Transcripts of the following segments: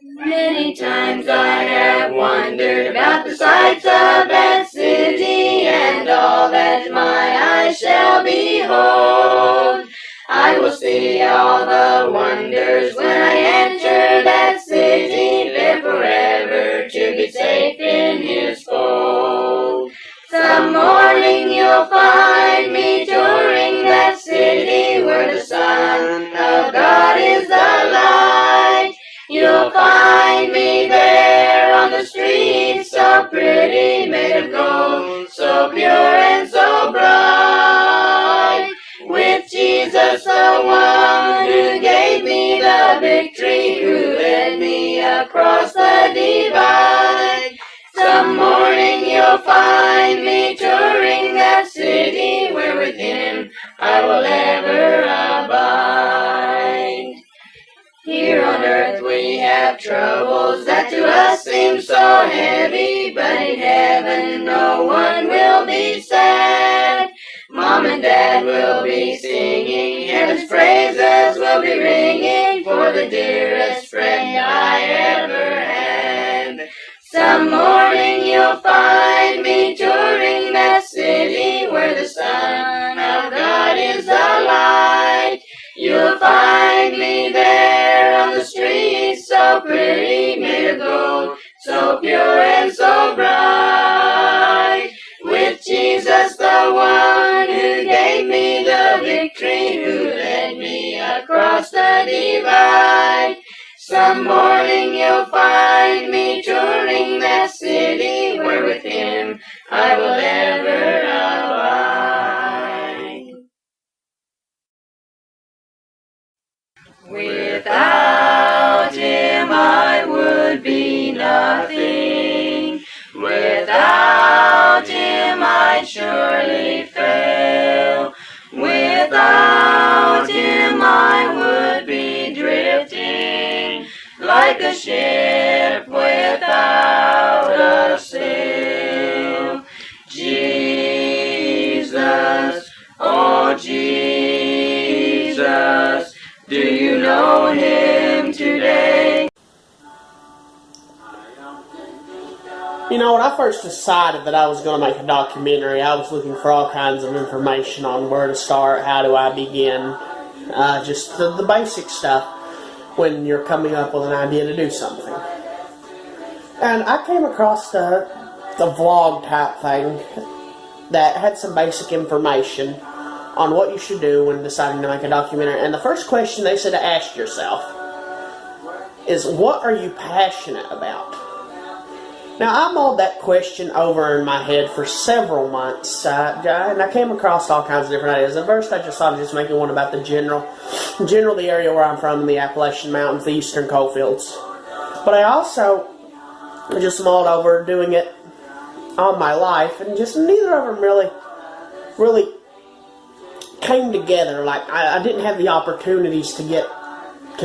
Many times I have wondered about the sights of that city and all that my eyes shall behold. I will see all the wonders when I enter that city, there forever to be safe in His fold. Some morning you'll find me touring that city where the Son of God is the light. You'll find me there on the streets, so pretty, made of gold, so pure and so bright. With Jesus, the one who gave me the victory, who led me across the divide. Some morning you'll find me touring that city, where with Him I will ever abide. Here on earth we have troubles that to us seem so heavy, but in heaven no one will be sad. Mom and Dad will be singing, heaven's praises will be ringing for the dearest friend I ever had. Some morning you'll find me touring that city where the Son of God is the light. You'll find me there on the streets, so pretty, made of gold, so pure and so bright. With Jesus, the one who gave me the victory, who led me across the divide. Some morning you'll find me touring that city, where with Him I will ever abide. Without Him I would be nothing. Without Him I'd surely fail. Without Him I would be drifting like a ship without a sail. Jesus, oh Jesus, do you know Him today? You know, when I first decided that I was going to make a documentary, I was looking for all kinds of information on where to start, how do I begin, just the basic stuff when you're coming up with an idea to do something. And I came across the vlog type thing that had some basic information on what you should do when deciding to make a documentary. And the first question they said to ask yourself is, what are you passionate about? Now, I mulled that question over in my head for several months, and I came across all kinds of different ideas. At first, I just thought of just making one about the general, the area where I'm from, in the Appalachian Mountains, the eastern coalfields. But I also just mulled over doing it all my life, and just neither of them really came together. Like, I didn't have the opportunities to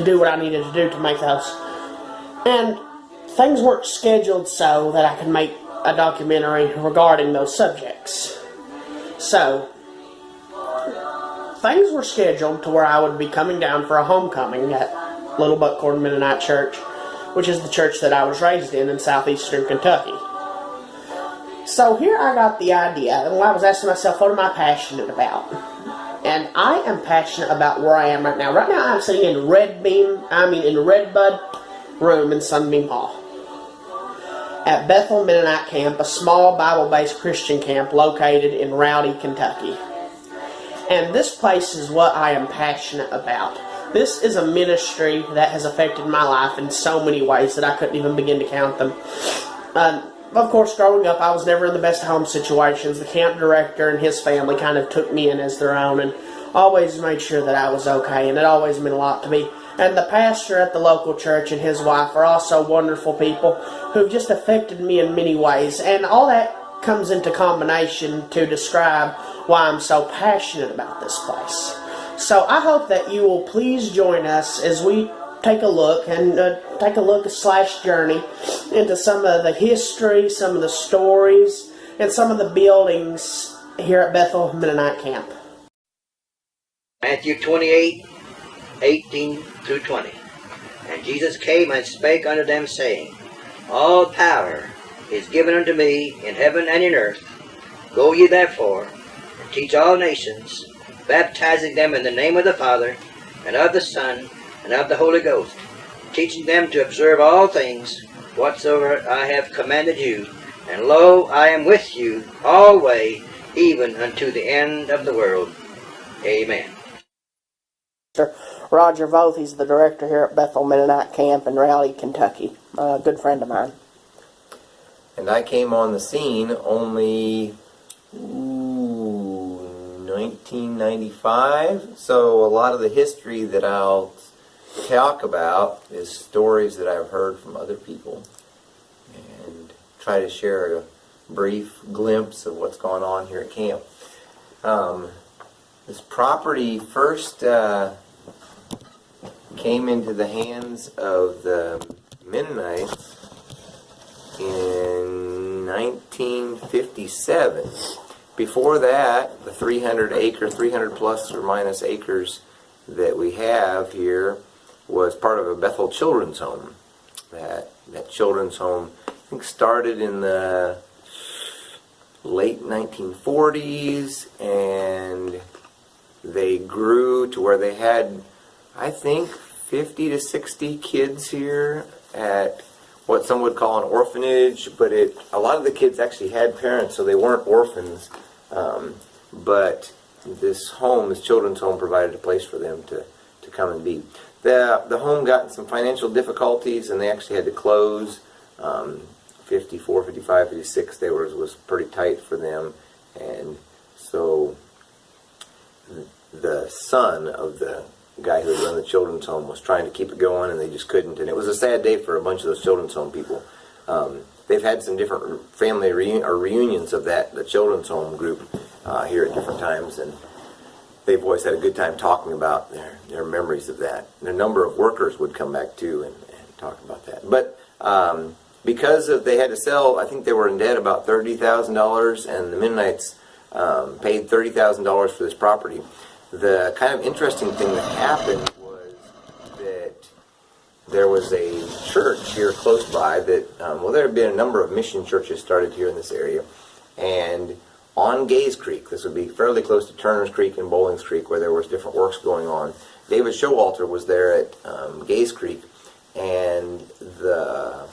do what I needed to do to make those. And things weren't scheduled so that I could make a documentary regarding those subjects. So, things were scheduled to where I would be coming down for a homecoming at Little Bethel Mennonite Church, which is the church that I was raised in southeastern Kentucky. So here I got the idea, and I was asking myself, what am I passionate about? And I am passionate about where I am right now. Right now I'm sitting in Redbud Room in Sunbeam Hall at Bethel Mennonite Camp, a small Bible-based Christian camp located in Rowdy, Kentucky. And this place is what I am passionate about. This is a ministry that has affected my life in so many ways that I couldn't even begin to count them. Of course, growing up, I was never in the best home situations. The camp director and his family kind of took me in as their own and always made sure that I was okay, and it always meant a lot to me. And the pastor at the local church and his wife are also wonderful people who just affected me in many ways. And all that comes into combination to describe why I'm so passionate about this place. So I hope that you will please join us as we take a look / journey into some of the history, some of the stories, and some of the buildings here at Bethel Mennonite Camp. Matthew 28:18 through 20. And Jesus came and spake unto them, saying, All power is given unto me in heaven and in earth. Go ye therefore, and teach all nations, baptizing them in the name of the Father, and of the Son, and of the Holy Ghost, teaching them to observe all things whatsoever I have commanded you. And lo, I am with you always, even unto the end of the world. Amen. Roger Voth, he's the director here at Bethel Mennonite Camp in Raleigh, Kentucky. A good friend of mine. And I came on the scene only 1995, so a lot of the history that I'll talk about is stories that I've heard from other people, and try to share a brief glimpse of what's going on here at camp. This property first came into the hands of the Mennonites in 1957. Before that, the 300 plus or minus acres that we have here was part of a Bethel children's home. That children's home, I think, started in the late 1940s, and they grew to where they had, I think, 50 to 60 kids here at what some would call an orphanage, but a lot of the kids actually had parents, so they weren't orphans. But this children's home, provided a place for them to come and be. The home got in some financial difficulties, and they actually had to close. 54, 55, 56, was pretty tight for them, and so the son of the guy who had run the children's home was trying to keep it going, and they just couldn't. And it was a sad day for a bunch of those children's home people. They've had some different family reunions of the children's home group here at different times, and they've always had a good time talking about their memories of that. And a number of workers would come back too and talk about that. But because they had to sell, I think they were in debt about $30,000, and the Mennonites paid $30,000 for this property. The kind of interesting thing that happened was that there was a church here close by that, there had been a number of mission churches started here in this area, and on Gaze Creek, this would be fairly close to Turner's Creek and Bowlings Creek, where there was different works going on. David Showalter was there at Gaze Creek, and the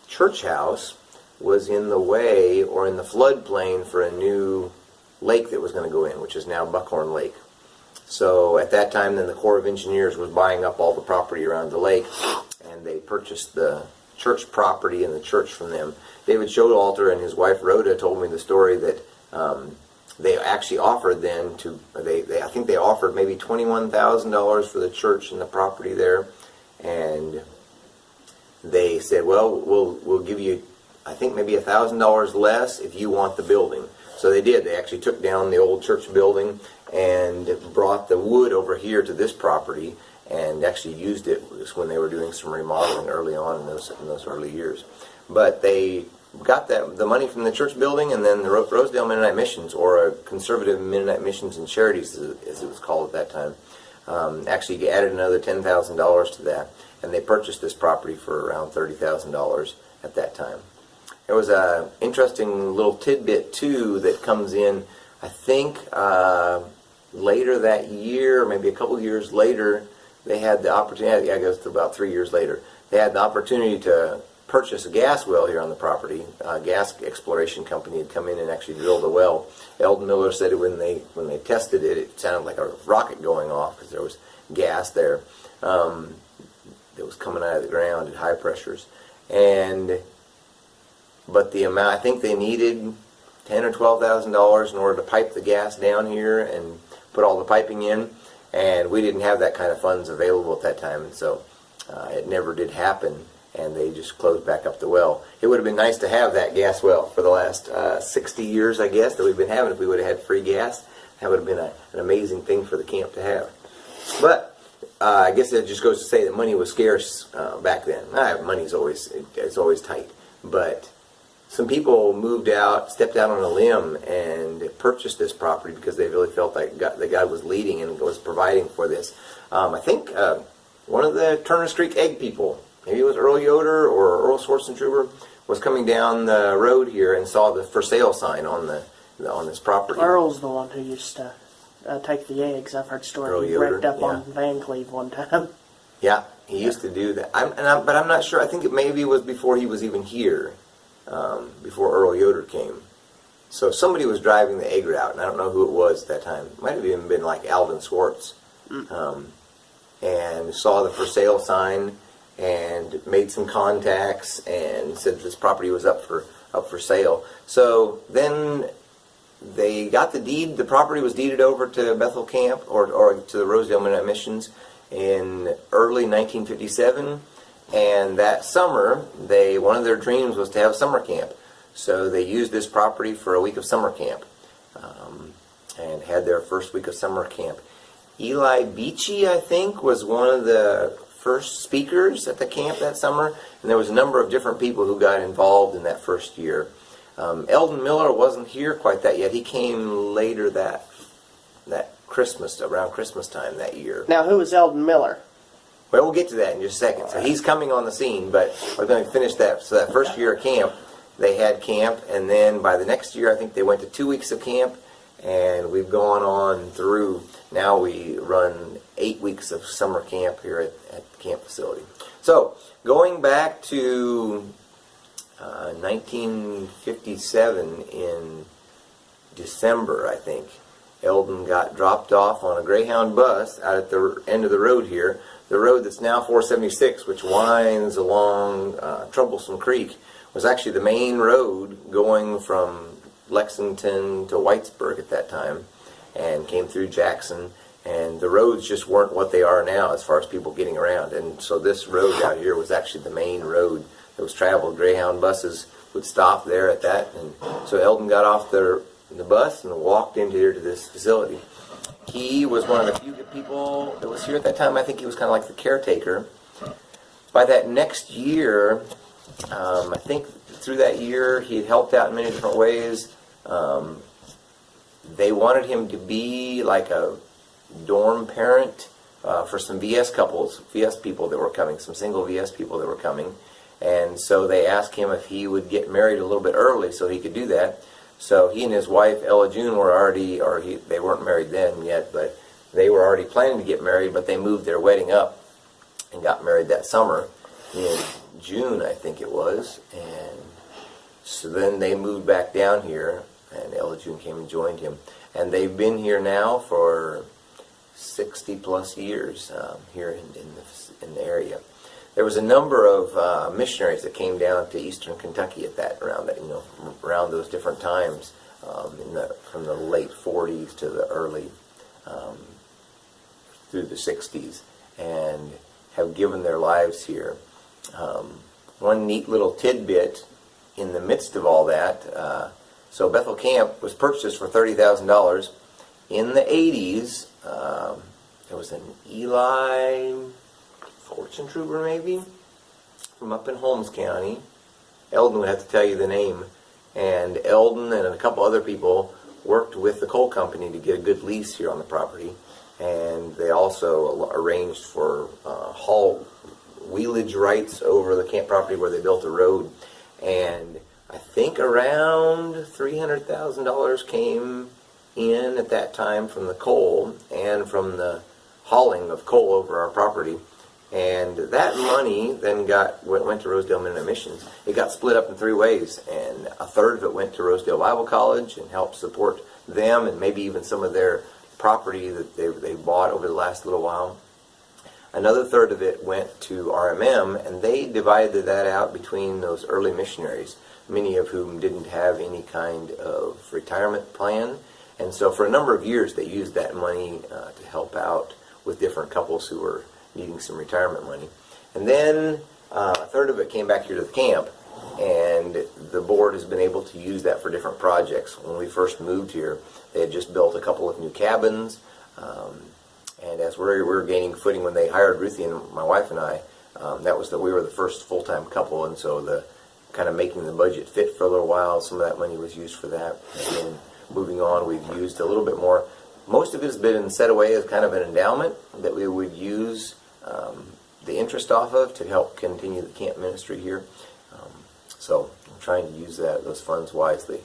church house was in the way or in the floodplain for a new lake that was going to go in, which is now Buckhorn Lake. So at that time, then the Corps of Engineers was buying up all the property around the lake, and they purchased the church property and the church from them. David Showalter and his wife Rhoda told me the story that they actually offered then I think they offered maybe $21,000 for the church and the property there, and they said, well, we'll give you, I think, maybe $1,000 less if you want the building. So they did. They actually took down the old church building and brought the wood over here to this property, and actually used it when they were doing some remodeling early on in those early years. But they got the money from the church building, and then the Rosedale Mennonite Missions, or a Conservative Mennonite Missions and Charities, as it was called at that time, actually added another $10,000 to that, and they purchased this property for around $30,000 at that time. There was an interesting little tidbit, too, that comes in, I think, later that year, maybe a couple years later. They had the opportunity, I guess about 3 years later, they had the opportunity to purchase a gas well here on the property. A gas exploration company had come in and actually drilled a well. Eldon Miller said when they tested it, it sounded like a rocket going off, because there was gas there that was coming out of the ground at high pressures. But the amount, I think they needed $10,000 or $12,000 in order to pipe the gas down here and put all the piping in, and we didn't have that kind of funds available at that time, and so it never did happen, and they just closed back up the well. It would have been nice to have that gas well for the last 60 years, I guess, that we've been having. If we would have had free gas, that would have been an amazing thing for the camp to have. But I guess it just goes to say that money was scarce back then. Money's always tight, but some people stepped out on a limb and purchased this property because they really felt like God was leading and was providing for this. I think one of the Turner's Creek egg people, maybe it was Earl Yoder or Earl Schwartzentruber, was coming down the road here and saw the for sale sign on this property. Earl's the one who used to take the eggs. I've heard stories. Earl He Yoder, wrecked up yeah. on Van Cleve one time. Yeah, he used to do that. But I'm not sure. I think it maybe was before he was even here, before Earl Yoder came. So somebody was driving the egg route, and I don't know who it was at that time. It might have even been like Alvin Swartz. And saw the for sale sign and made some contacts and said this property was up for sale. So then they got the deed. The property was deeded over to Bethel Camp or to the Rosedale Mennonite Missions in early 1957. And that summer, one of their dreams was to have summer camp. So they used this property for a week of summer camp and had their first week of summer camp. Eli Beachy, I think, was one of the first speakers at the camp that summer, and there was a number of different people who got involved in that first year. Eldon Miller wasn't here quite that yet. He came later that Christmas, around Christmas time that year. Now, who was Eldon Miller? Well, we'll get to that in just a second. So he's coming on the scene, but we're going to finish that. So that first year of camp, they had camp, and then by the next year, I think they went to 2 weeks of camp, and we've gone on through. Now we run 8 weeks of summer camp here at the camp facility. So going back to 1957 in December, I think, Eldon got dropped off on a Greyhound bus out at the end of the road here, the road that's now 476, which winds along Troublesome Creek, was actually the main road going from Lexington to Whitesburg at that time, and came through Jackson, and the roads just weren't what they are now as far as people getting around. And so this road out here was actually the main road that was traveled. Greyhound buses would stop there at that, and so Eldon got off the bus and walked into here to this facility. He was one of the few people that was here at that time. I think he was kind of like the caretaker. By that next year, I think through that year he had helped out in many different ways. They wanted him to be like a dorm parent for some VS couples, VS people that were coming, some single VS people that were coming. And so they asked him if he would get married a little bit early so he could do that. So he and his wife, Ella June, were already, they weren't married then yet, but they were already planning to get married, but they moved their wedding up and got married that summer in June, I think it was. And so then they moved back down here, and Ella June came and joined him. And they've been here now for 60 plus years here in the area. There was a number of missionaries that came down to eastern Kentucky around those different times, from the late 40s to the early through the 60s, and have given their lives here. One neat little tidbit in the midst of all that. So Bethel Camp was purchased for $30,000. In the 80s, there was an Eli Fortune Trooper, maybe, from up in Holmes County. Eldon would have to tell you the name. And Eldon and a couple other people worked with the coal company to get a good lease here on the property. And they also arranged for haul wheelage rights over the camp property where they built a road. And I think around $300,000 came in at that time from the coal and from the hauling of coal over our property. And that money then went to Rosedale Mennonite Missions. It got split up in three ways, and a third of it went to Rosedale Bible College and helped support them and maybe even some of their property that they bought over the last little while. Another third of it went to RMM, and they divided that out between those early missionaries, many of whom didn't have any kind of retirement plan. And so for a number of years they used that money to help out with different couples who were needing some retirement money. And then a third of it came back here to the camp, and the board has been able to use that for different projects. When we first moved here, they had just built a couple of new cabins, and as we were gaining footing when they hired Ruthie and my wife and I, we were the first full-time couple, and so the kind of making the budget fit for a little while, some of that money was used for that. And then moving on, we've used a little bit more. Most of it has been set away as kind of an endowment that we would use the interest off of to help continue the camp ministry here. So I'm trying to use those funds wisely.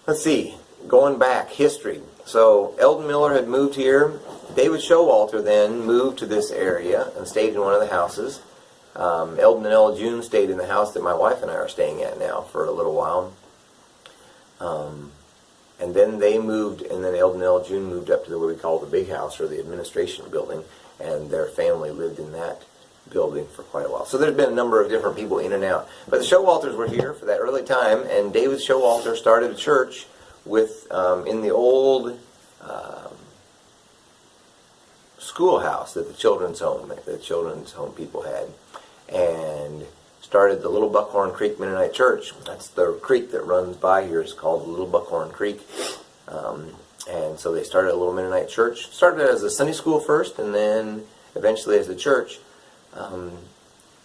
Let's see, going back, history. So Eldon Miller had moved here. David Showalter then moved to this area and stayed in one of the houses. Eldon and Ella June stayed in the house that my wife and I are staying at now for a little while. And then they moved, and then Eldon and Ella June moved up to what we call the big house, or the administration building, and their family lived in that building for quite a while. So there's been a number of different people in and out. But the Showalters were here for that early time, and David Showalter started a church with in the old schoolhouse that the children's home people had, and started the Little Buckhorn Creek Mennonite Church. That's the creek that runs by here. It's called the Little Buckhorn Creek. And so they started a little Mennonite church. Started as a Sunday school first, and then eventually as a church.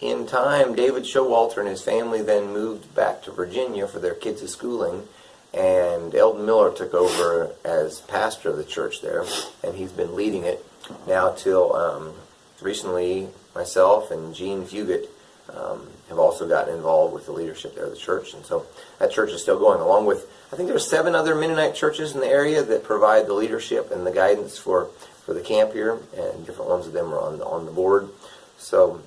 In time, David Showalter and his family then moved back to Virginia for their kids' schooling, and Eldon Miller took over as pastor of the church there, and he's been leading it now till recently. Myself and Gene Fugit have also gotten involved with the leadership there of the church, and so that church is still going, along with, I think there's 7 other Mennonite churches in the area that provide the leadership and the guidance for the camp here, and different ones of them are on the board. So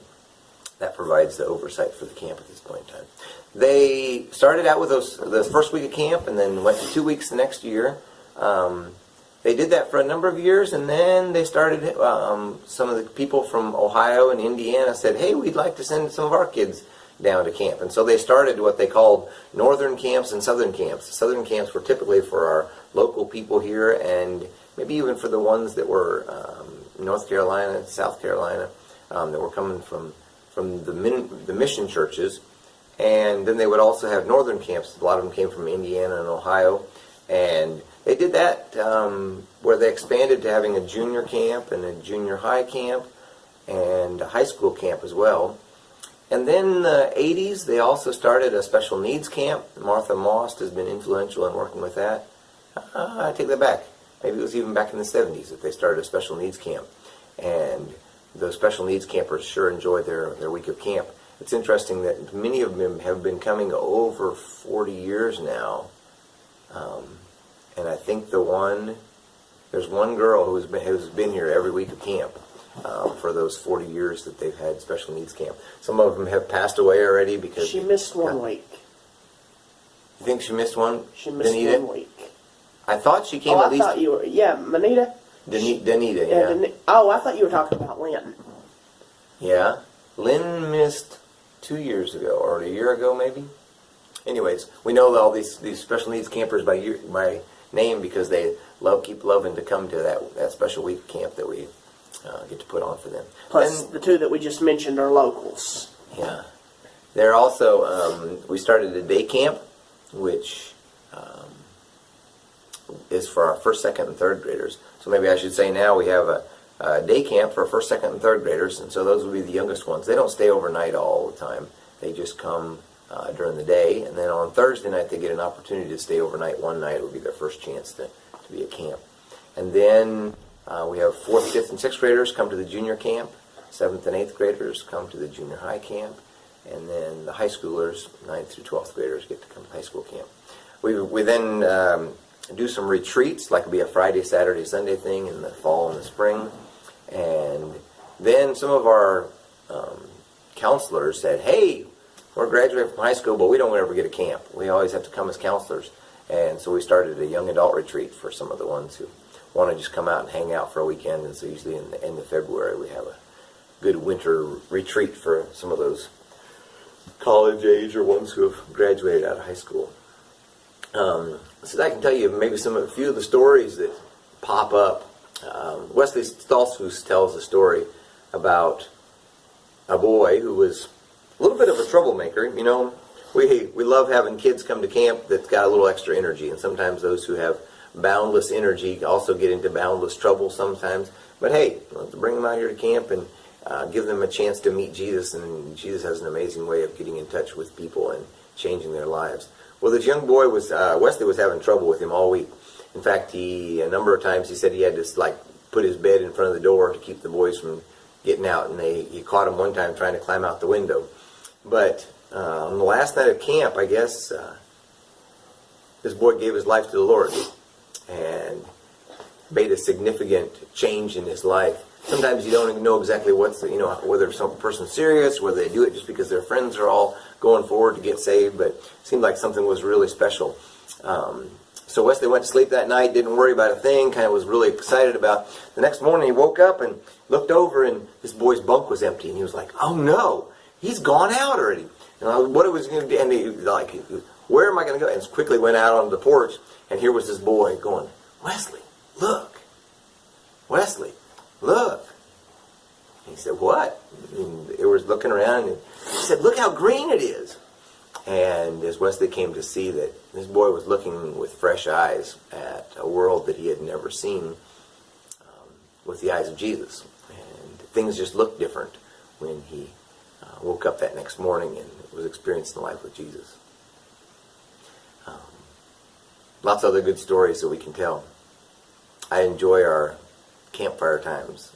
that provides the oversight for the camp at this point in time. They started out with the first week of camp, and then went to 2 weeks the next year. They did that for a number of years, and then they started, some of the people from Ohio and Indiana said, hey, we'd like to send some of our kids down to camp. And so they started what they called northern camps and southern camps. The southern camps were typically for our local people here, and maybe even for the ones that were North Carolina, South Carolina, that were coming from the mission churches. And then they would also have northern camps. A lot of them came from Indiana and Ohio. And they did that where they expanded to having a junior camp and a junior high camp and a high school camp as well. And then in the 80s, they also started a special needs camp. Martha Most has been influential in working with that. I take that back. Maybe it was even back in the 70s that they started a special needs camp. And those special needs campers sure enjoyed their week of camp. It's interesting that many of them have been coming over 40 years now. And I think there's one girl who's been here every week of camp for those 40 years that they've had special needs camp. Some of them have passed away already because she missed one week. You think she missed one? She missed Danita? 1 week. I thought she came at least. I thought you were, Manita. Danita, yeah. I thought you were talking about Lynn. Yeah, Lynn missed 2 years ago, or a year ago maybe. Anyways, we know all these special needs campers by name because they keep loving to come to that special week camp that we get to put on for them. Plus, the 2 that we just mentioned are locals. Yeah. They're also, we started a day camp, which is for our first, second, and third graders. So maybe I should say now we have a day camp for first, second, and third graders, and so those will be the youngest ones. They don't stay overnight all the time. They just come during the day, and then on Thursday night they get an opportunity to stay overnight. One night will be their first chance to be at camp. And then we have 4th, 5th, and 6th graders come to the junior camp. 7th and 8th graders come to the junior high camp. And then the high schoolers, 9th through 12th graders, get to come to high school camp. We then do some retreats, like it'll be a Friday, Saturday, Sunday thing in the fall and the spring. And then some of our counselors said, hey, we're graduating from high school, but we don't ever get a camp. We always have to come as counselors. And so we started a young adult retreat for some of the ones who want to just come out and hang out for a weekend. And so usually in the end of February we have a good winter retreat for some of those college age or ones who have graduated out of high school. So I can tell you maybe a few of the stories that pop up. Wesley Stoltzfus tells a story about a boy who was a little bit of a troublemaker. You know, we love having kids come to camp that's got a little extra energy, and sometimes those who have boundless energy also get into boundless trouble sometimes. But hey, let's bring them out here to camp and give them a chance to meet Jesus, and Jesus has an amazing way of getting in touch with people and changing their lives. Well, this young boy Wesley was having trouble with him all week. In fact, a number of times he said he had to put his bed in front of the door to keep the boys from getting out, and he caught him one time trying to climb out the window. But on the last night of camp, I guess, this boy gave his life to the Lord and made a significant change in his life. Sometimes you don't even know exactly whether some person's serious, whether they do it just because their friends are all going forward to get saved, but it seemed like something was really special. So Wesley went to sleep that night, didn't worry about a thing, kind of was really excited about. The next morning he woke up and looked over, and this boy's bunk was empty, and he was like, "Oh no, he's gone out already." And what was he going to do? And he, like, where am I going to go? And quickly went out on the porch, and here was this boy going, "Wesley, look. Wesley, look." And he said, "What?" And he was looking around, and he said, "Look how green it is." And as Wesley came to see that this boy was looking with fresh eyes at a world that he had never seen with the eyes of Jesus. And things just looked different when he woke up that next morning and was experiencing life with Jesus. Lots of other good stories that we can tell. I enjoy our campfire times.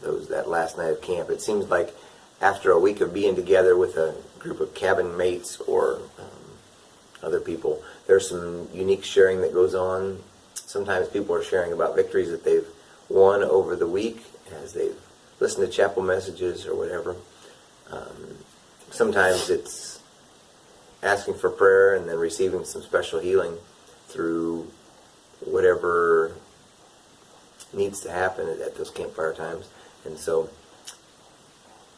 That last night of camp. It seems like after a week of being together with a group of cabin mates or other people, there's some unique sharing that goes on. Sometimes people are sharing about victories that they've won over the week as they've listened to chapel messages or whatever. Sometimes it's asking for prayer and then receiving some special healing through whatever needs to happen at those campfire times. And so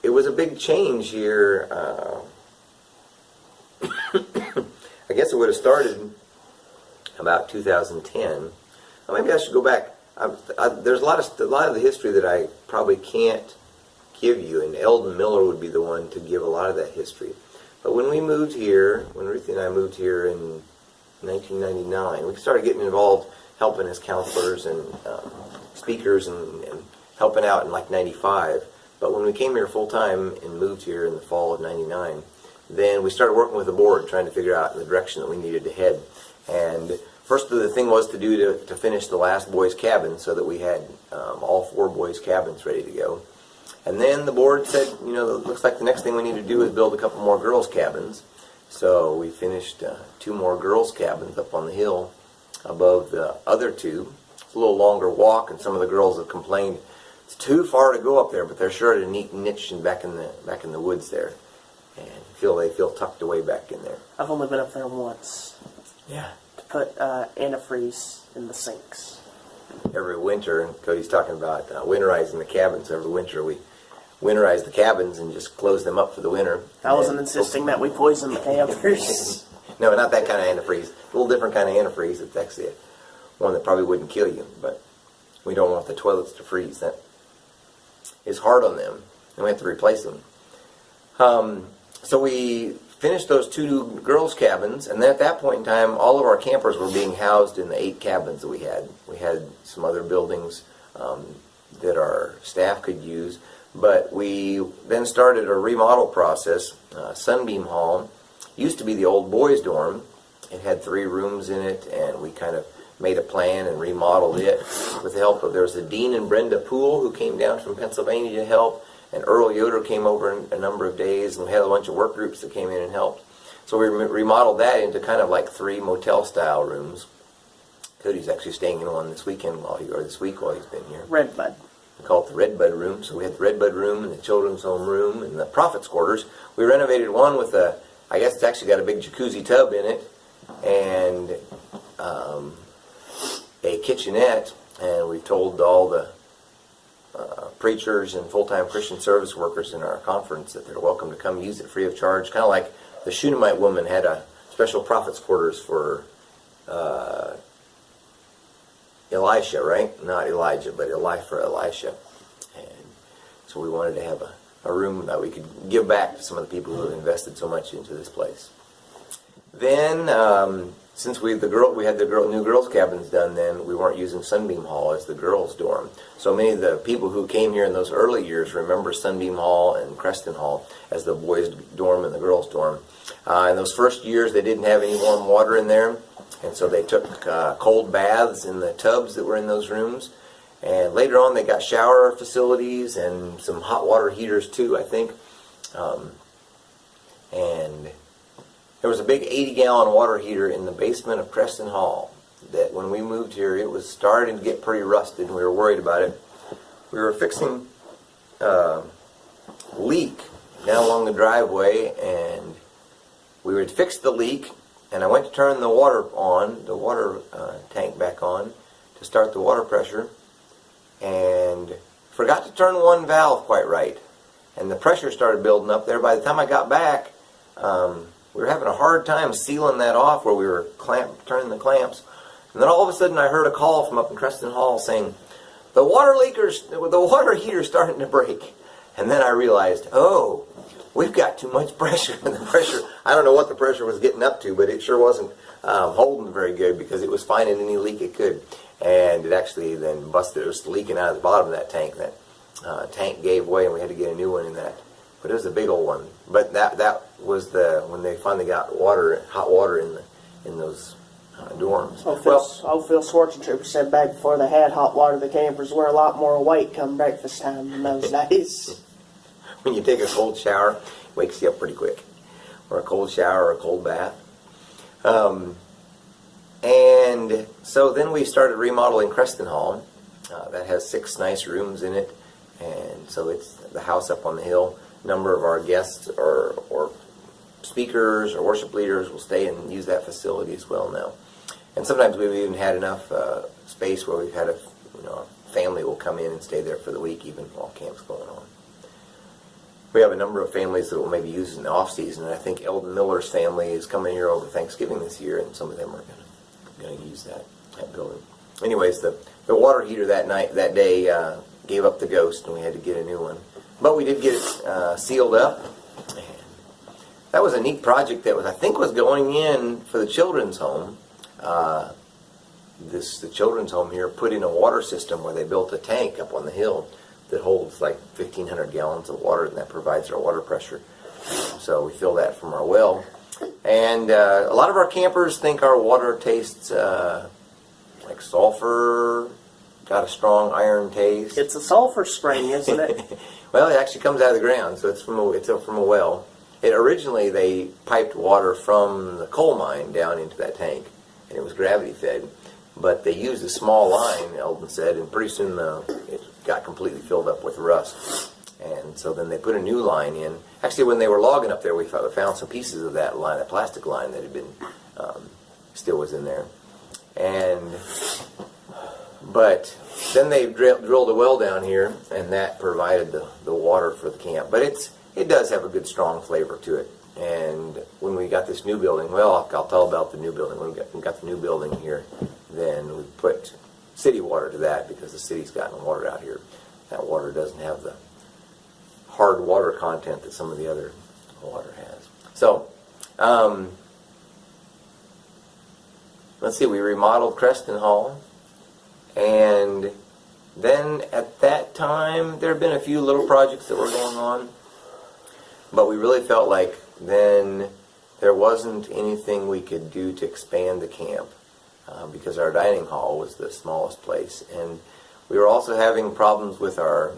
it was a big change here. I guess it would have started about 2010. Maybe I should go back. There's a lot of the history that I probably can't give you, and Eldon Miller would be the one to give a lot of that history. But when we moved here, when Ruthie and I moved here in 1999, we started getting involved, helping as counselors and speakers and helping out in like 95. But when we came here full time and moved here in the fall of 99, then we started working with the board, trying to figure out the direction that we needed to head. And first the thing was to finish the last boys' cabin so that we had all 4 boys' cabins ready to go. And then the board said, it looks like the next thing we need to do is build a couple more girls' cabins. So we finished 2 more girls' cabins up on the hill above the other 2. It's a little longer walk, and some of the girls have complained it's too far to go up there, but they're sure at a neat niche and back in the woods there, and they feel tucked away back in there. I've only been up there once. Yeah. To put antifreeze in the sinks. Every winter, and Cody's talking about winterizing the cabins. Every winter we winterize the cabins and just close them up for the winter. I wasn't insisting that we poison the campers. No, not that kind of antifreeze. A little different kind of antifreeze. It's actually one that probably wouldn't kill you, but we don't want the toilets to freeze. That is hard on them, and we have to replace them. So we finished those 2 girls' cabins, and then at that point in time, all of our campers were being housed in the 8 cabins that we had. We had some other buildings that our staff could use, but we then started a remodel process. Sunbeam Hall used to be the old boys' dorm. It had 3 rooms in it, and we kind of made a plan and remodeled it with the help of, there was a Dean and Brenda Poole who came down from Pennsylvania to help, and Earl Yoder came over in a number of days, and we had a bunch of work groups that came in and helped. So we remodeled that into kind of like 3 motel-style rooms. Cody's actually staying in one this week while he's been here. Redbud. We call it the Redbud Room. So we had the Redbud Room and the Children's Home Room and the Prophet's Quarters. We renovated one with I guess it's actually got a big jacuzzi tub in it, and a kitchenette, and we told all the preachers and full-time Christian service workers in our conference that they're welcome to come use it free of charge, kind of like the Shunammite woman had a special prophet's quarters for Elisha, right? Not Elijah, but for Elisha. And so we wanted to have a room that we could give back to some of the people who have invested so much into this place. Then, since we had the new girls' cabins done, then we weren't using Sunbeam Hall as the girls' dorm. So many of the people who came here in those early years remember Sunbeam Hall and Creston Hall as the boys' dorm and the girls' dorm. In those first years, they didn't have any warm water in there, and so they took cold baths in the tubs that were in those rooms. And later on, they got shower facilities and some hot water heaters too, I think. And there was a big 80-gallon water heater in the basement of Creston Hall that when we moved here, it was starting to get pretty rusted, and we were worried about it. We were fixing a leak down along the driveway, and we would fix the leak, and I went to turn the water tank back on to start the water pressure, and forgot to turn one valve quite right, and the pressure started building up there. By the time I got back, we were having a hard time sealing that off where we were turning the clamps, and then all of a sudden I heard a call from up in Creston Hall saying, the water heater's starting to break. And then I realized, oh, we've got too much pressure. And the pressure, I don't know what the pressure was getting up to, but it sure wasn't holding very good because it was finding any leak it could. And it actually then busted. It was leaking out of the bottom of that tank. That tank gave way and we had to get a new one in that. But it was a big old one. But that was when they finally got hot water in those dorms. Phil Schwarzentrooper said back before they had hot water, the campers were a lot more awake come breakfast time in those days. When you take a cold shower, it wakes you up pretty quick. Or a cold shower or a cold bath. And so then we started remodeling Creston Hall. That has 6 nice rooms in it. And so it's the house up on the hill. A number of our guests or speakers or worship leaders will stay and use that facility as well now. And sometimes we've even had enough space where we've had a family will come in and stay there for the week even while camp's going on. We have a number of families that will maybe use it in the off season, and I think Eldon Miller's family is coming here over Thanksgiving this year, and some of them are going to use that building. Anyways, the water heater that day gave up the ghost, and we had to get a new one. But we did get it sealed up. And that was a neat project that I think was going in for the children's home. The children's home here put in a water system where they built a tank up on the hill that holds like 1,500 gallons of water, and that provides our water pressure. So we fill that from our well. And a lot of our campers think our water tastes like sulfur, got a strong iron taste. It's a sulfur spring, isn't it? Well, it actually comes out of the ground, so it's from a well. Originally, they piped water from the coal mine down into that tank, and it was gravity fed. But they used a small line, Eldon said, and pretty soon it got completely filled up with rust. And so then they put a new line in. Actually, when they were logging up there, we found some pieces of that line, a plastic line that had been still was in there. But then they drilled a well down here, and that provided the water for the camp. But it does have a good, strong flavor to it. And when we got this new building, well, I'll tell about the new building. When we got the new building here, then we put city water to that because the city's gotten water out here. That water doesn't have the hard water content that some of the other water has. So, let's see, we remodeled Creston Hall. And then at that time, there had been a few little projects that were going on. But we really felt like then there wasn't anything we could do to expand the camp because our dining hall was the smallest place. And we were also having problems with our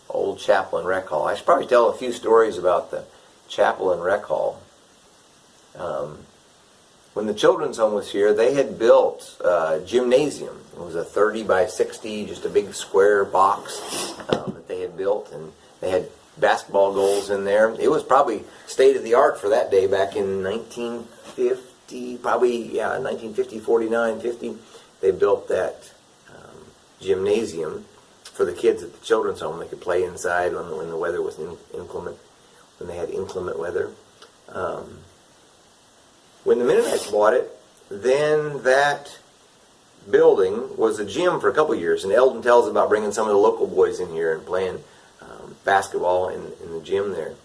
old chapel and rec hall. I should probably tell a few stories about the chapel and rec hall. When the children's home was here, they had built a gymnasium. It was a 30 by 60, just a big square box that they had built, and they had basketball goals in there. It was probably state of the art for that day back in 1950, 49, 50. They built that gymnasium for the kids at the children's home. They could play inside when the weather was inclement, when they had inclement weather. When the Mennonites bought it, then that building was a gym for a couple years, and Eldon tells about bringing some of the local boys in here and playing basketball in the gym there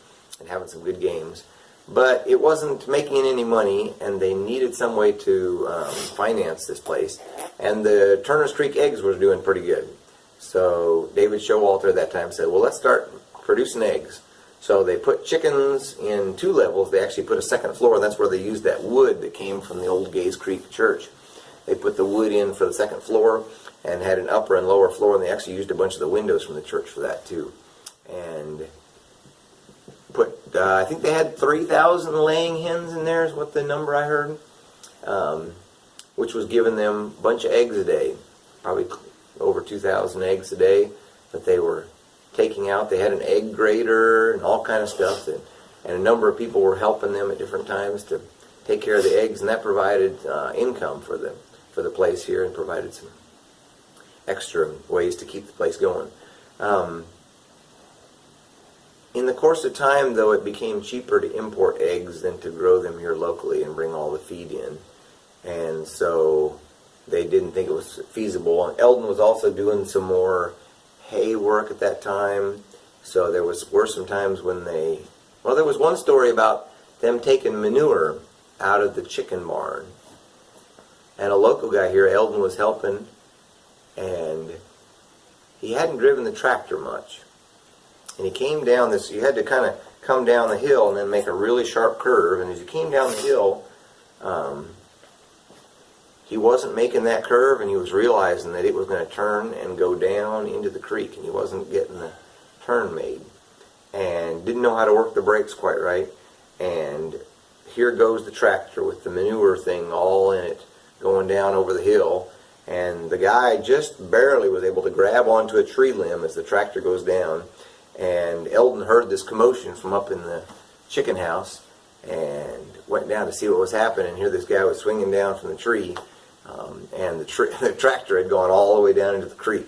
and having some good games. But it wasn't making any money, and they needed some way to finance this place. And the Turner's Creek eggs was doing pretty good. So David Showalter at that time said, well, let's start producing eggs. So they put chickens in 2 levels. They actually put a second floor, and that's where they used that wood that came from the old Gaze Creek church. they put the wood in for the second floor and had an upper and lower floor, and they actually used a bunch of the windows from the church for that too. And put, I think they had 3,000 laying hens in there is what the number I heard, which was giving them a bunch of eggs a day, probably over 2,000 eggs a day that they were taking out. They had an egg grater and all kind of stuff, and a number of people were helping them at different times to take care of the eggs, and that provided income for the place here and provided some extra ways to keep the place going. In the course of time, though, it became cheaper to import eggs than to grow them here locally and bring all the feed in. And so they didn't think it was feasible. And Eldon was also doing some more hay work at that time. So were some times when there was one story about them taking manure out of the chicken barn. And a local guy here, Eldon, was helping, and he hadn't driven the tractor much. And he came down you had to kind of come down the hill and then make a really sharp curve. And as he came down the hill, he wasn't making that curve, and he was realizing that it was going to turn and go down into the creek, and he wasn't getting the turn made. And didn't know how to work the brakes quite right. And here goes the tractor with the manure thing all in it, going down over the hill. And the guy just barely was able to grab onto a tree limb as the tractor goes down. And Eldon heard this commotion from up in the chicken house and went down to see what was happening. And here this guy was swinging down from the tree, and the tractor had gone all the way down into the creek.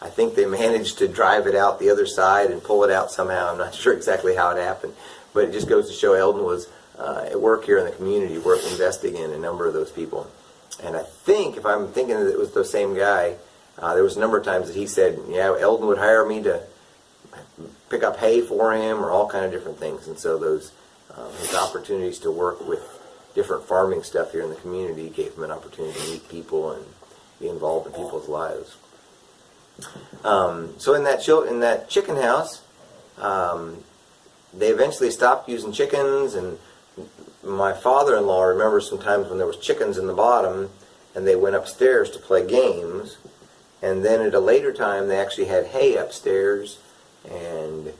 I think they managed to drive it out the other side and pull it out somehow. I'm not sure exactly how it happened, but it just goes to show Eldon was at work here in the community, investing in a number of those people. And I think, if I'm thinking that it was the same guy, there was a number of times that he said, yeah, Eldon would hire me to pick up hay for him or all kind of different things. And so those his opportunities to work with different farming stuff here in the community gave him an opportunity to meet people and be involved in people's lives. So in that chicken house, they eventually stopped using chickens, and my father-in-law remembers some times when there was chickens in the bottom and they went upstairs to play games, and then at a later time they actually had hay upstairs, and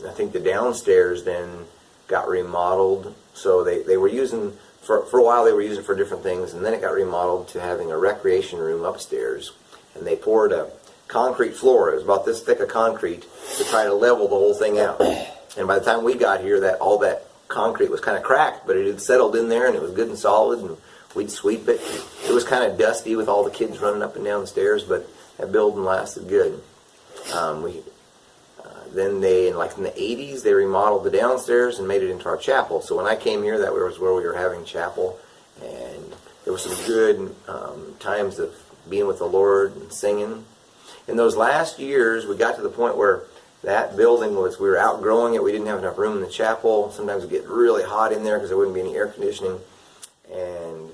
I think the downstairs then got remodeled. So they were using, for a while they were using for different things, and then it got remodeled to having a recreation room upstairs, and they poured a concrete floor. It was about this thick of concrete to try to level the whole thing out. And by the time we got here, all that concrete was kind of cracked, but it had settled in there and it was good and solid, and we'd sweep it. It was kind of dusty with all the kids running up and down the stairs, but that building lasted good. Then in the 80s, they remodeled the downstairs and made it into our chapel. So when I came here, that was where we were having chapel, and there were some good times of being with the Lord and singing. In those last years, we got to the point where that building we were outgrowing it. We didn't have enough room in the chapel. Sometimes it would get really hot in there because there wouldn't be any air conditioning. And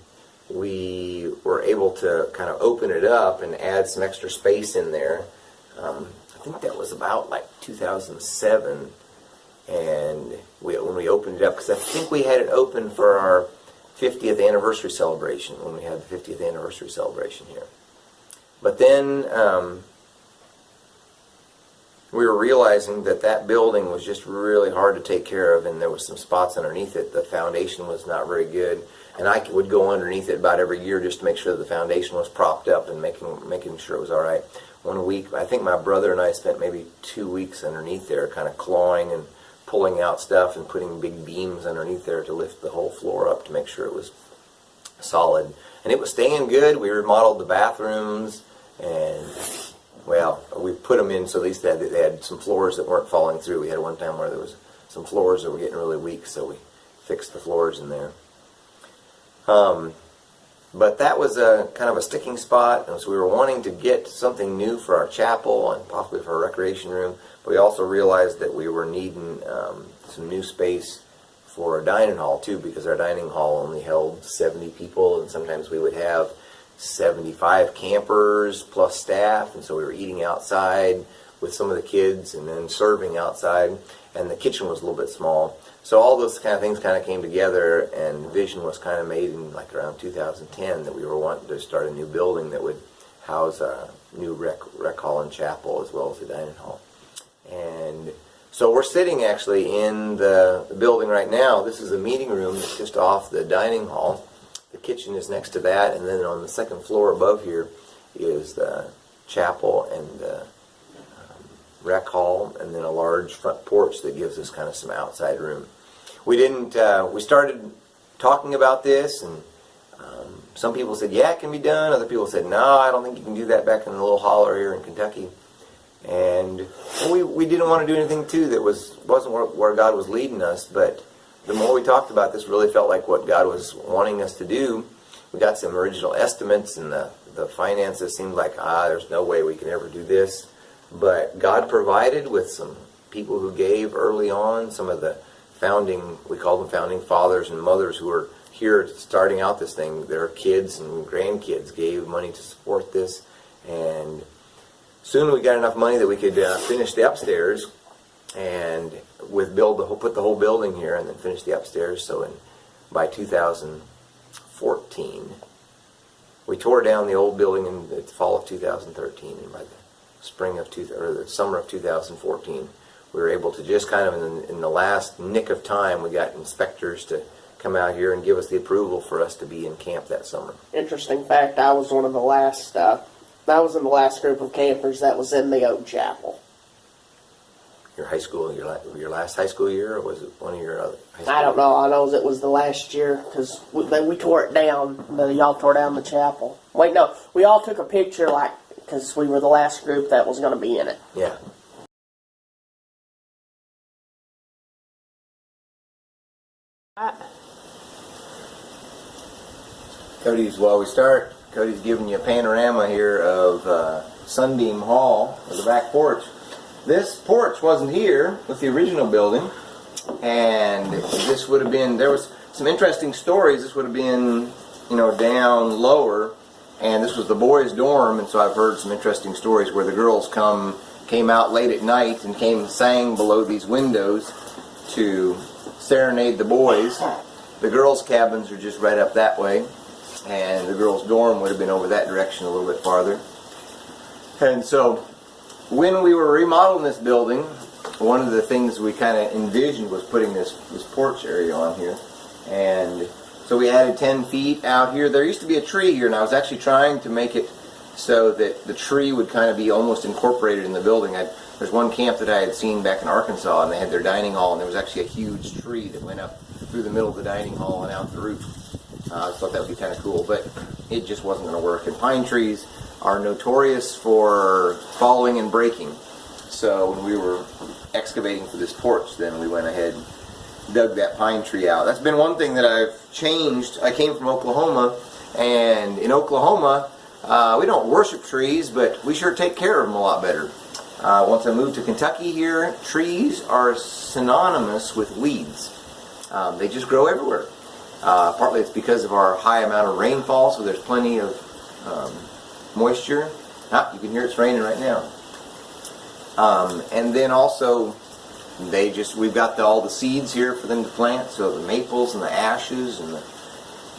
we were able to kind of open it up and add some extra space in there. I think that was about like 2007. And when we opened it up, because I think we had it open for our 50th anniversary celebration, when we had the 50th anniversary celebration here. But then we were realizing that building was just really hard to take care of, and there was some spots underneath it. The foundation was not very good, and I would go underneath it about every year just to make sure the foundation was propped up and making sure it was all right. One week, I think my brother and I spent maybe 2 weeks underneath there, kind of clawing and pulling out stuff and putting big beams underneath there to lift the whole floor up to make sure it was solid. And it was staying good. We remodeled the bathrooms, and well, we put them in so at least they had some floors that weren't falling through. We had one time where there was some floors that were getting really weak, so we fixed the floors in there. But that was a kind of a sticking spot, and so we were wanting to get something new for our chapel and possibly for a recreation room. But we also realized that we were needing some new space for a dining hall too, because our dining hall only held 70 people, and sometimes we would have 75 campers plus staff, and so we were eating outside with some of the kids and then serving outside. and the kitchen was a little bit small. So all those kind of things kind of came together, and vision was kind of made in like around 2010 that we were wanting to start a new building that would house a new rec hall and chapel as well as a dining hall. And so we're sitting actually in the building right now. This is a meeting room that's just off the dining hall. The kitchen is next to that, and then on the second floor above here is the chapel and the rec hall, and then a large front porch that gives us kind of some outside room. We started talking about this, and some people said, yeah, it can be done. Other people said, no, I don't think you can do that back in the little holler here in Kentucky. And we didn't want to do anything, too, that wasn't where God was leading us. But the more we talked about this, really felt like what God was wanting us to do. We got some original estimates, and the finances seemed like, there's no way we can ever do this. But God provided with some people who gave early on, some of the we call them founding fathers and mothers who were here starting out this thing. Their kids and grandkids gave money to support this, and soon we got enough money that we could finish the upstairs and put the whole building here and then finish the upstairs. So by 2014, we tore down the old building in the fall of 2013, and by the summer of 2014, we were able to just kind of in the last nick of time, we got inspectors to come out here and give us the approval for us to be in camp that summer. Interesting fact, I was one of the last, I was in the last group of campers that was in the old chapel. Your high school, your last high school year, or was it one of your other high school I don't know. I know it was the last year, because we tore it down. Y'all tore down the chapel. Wait, no. We all took a picture, because we were the last group that was going to be in it. Yeah. Cody's giving you a panorama here of Sunbeam Hall, or the back porch. This porch wasn't here with the original building, and this would have been, there was some interesting stories. This would have been, down lower, and this was the boys' dorm, and so I've heard some interesting stories where the girls came out late at night and sang below these windows to serenade the boys. The girls' cabins are just right up that way, and the girls' dorm would have been over that direction a little bit farther. And so when we were remodeling this building, one of the things we kind of envisioned was putting this porch area on here. And so we added 10 feet out here. There used to be a tree here, and I was actually trying to make it so that the tree would kind of be almost incorporated in the building. There's one camp that I had seen back in Arkansas, and they had their dining hall, and there was actually a huge tree that went up through the middle of the dining hall and out the roof. I thought that would be kind of cool, but it just wasn't going to work. And pine trees are notorious for falling and breaking. So when we were excavating for this porch, then we went ahead and dug that pine tree out. That's been one thing that I've changed. I came from Oklahoma, and in Oklahoma, we don't worship trees, but we sure take care of them a lot better. Once I moved to Kentucky here, trees are synonymous with weeds. They just grow everywhere. Partly it's because of our high amount of rainfall, so there's plenty of moisture. You can hear it's raining right now. And then also, we've got all the seeds here for them to plant, so the maples and the ashes and the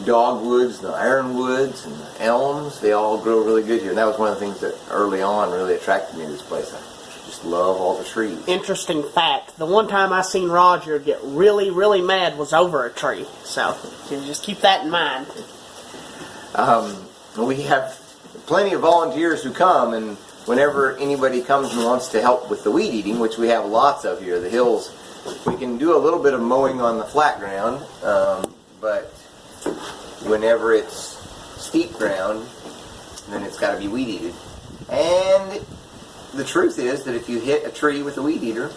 dogwoods and the ironwoods and the elms, they all grow really good here. And that was one of the things that early on really attracted me to this place. I just love all the trees. Interesting fact, the one time I seen Roger get really, really mad was over a tree. So, just keep that in mind. We have plenty of volunteers who come, and whenever anybody comes and wants to help with the weed eating, which we have lots of here, the hills, we can do a little bit of mowing on the flat ground, but whenever it's steep ground, then it's got to be weed eated. And the truth is that if you hit a tree with a weed eater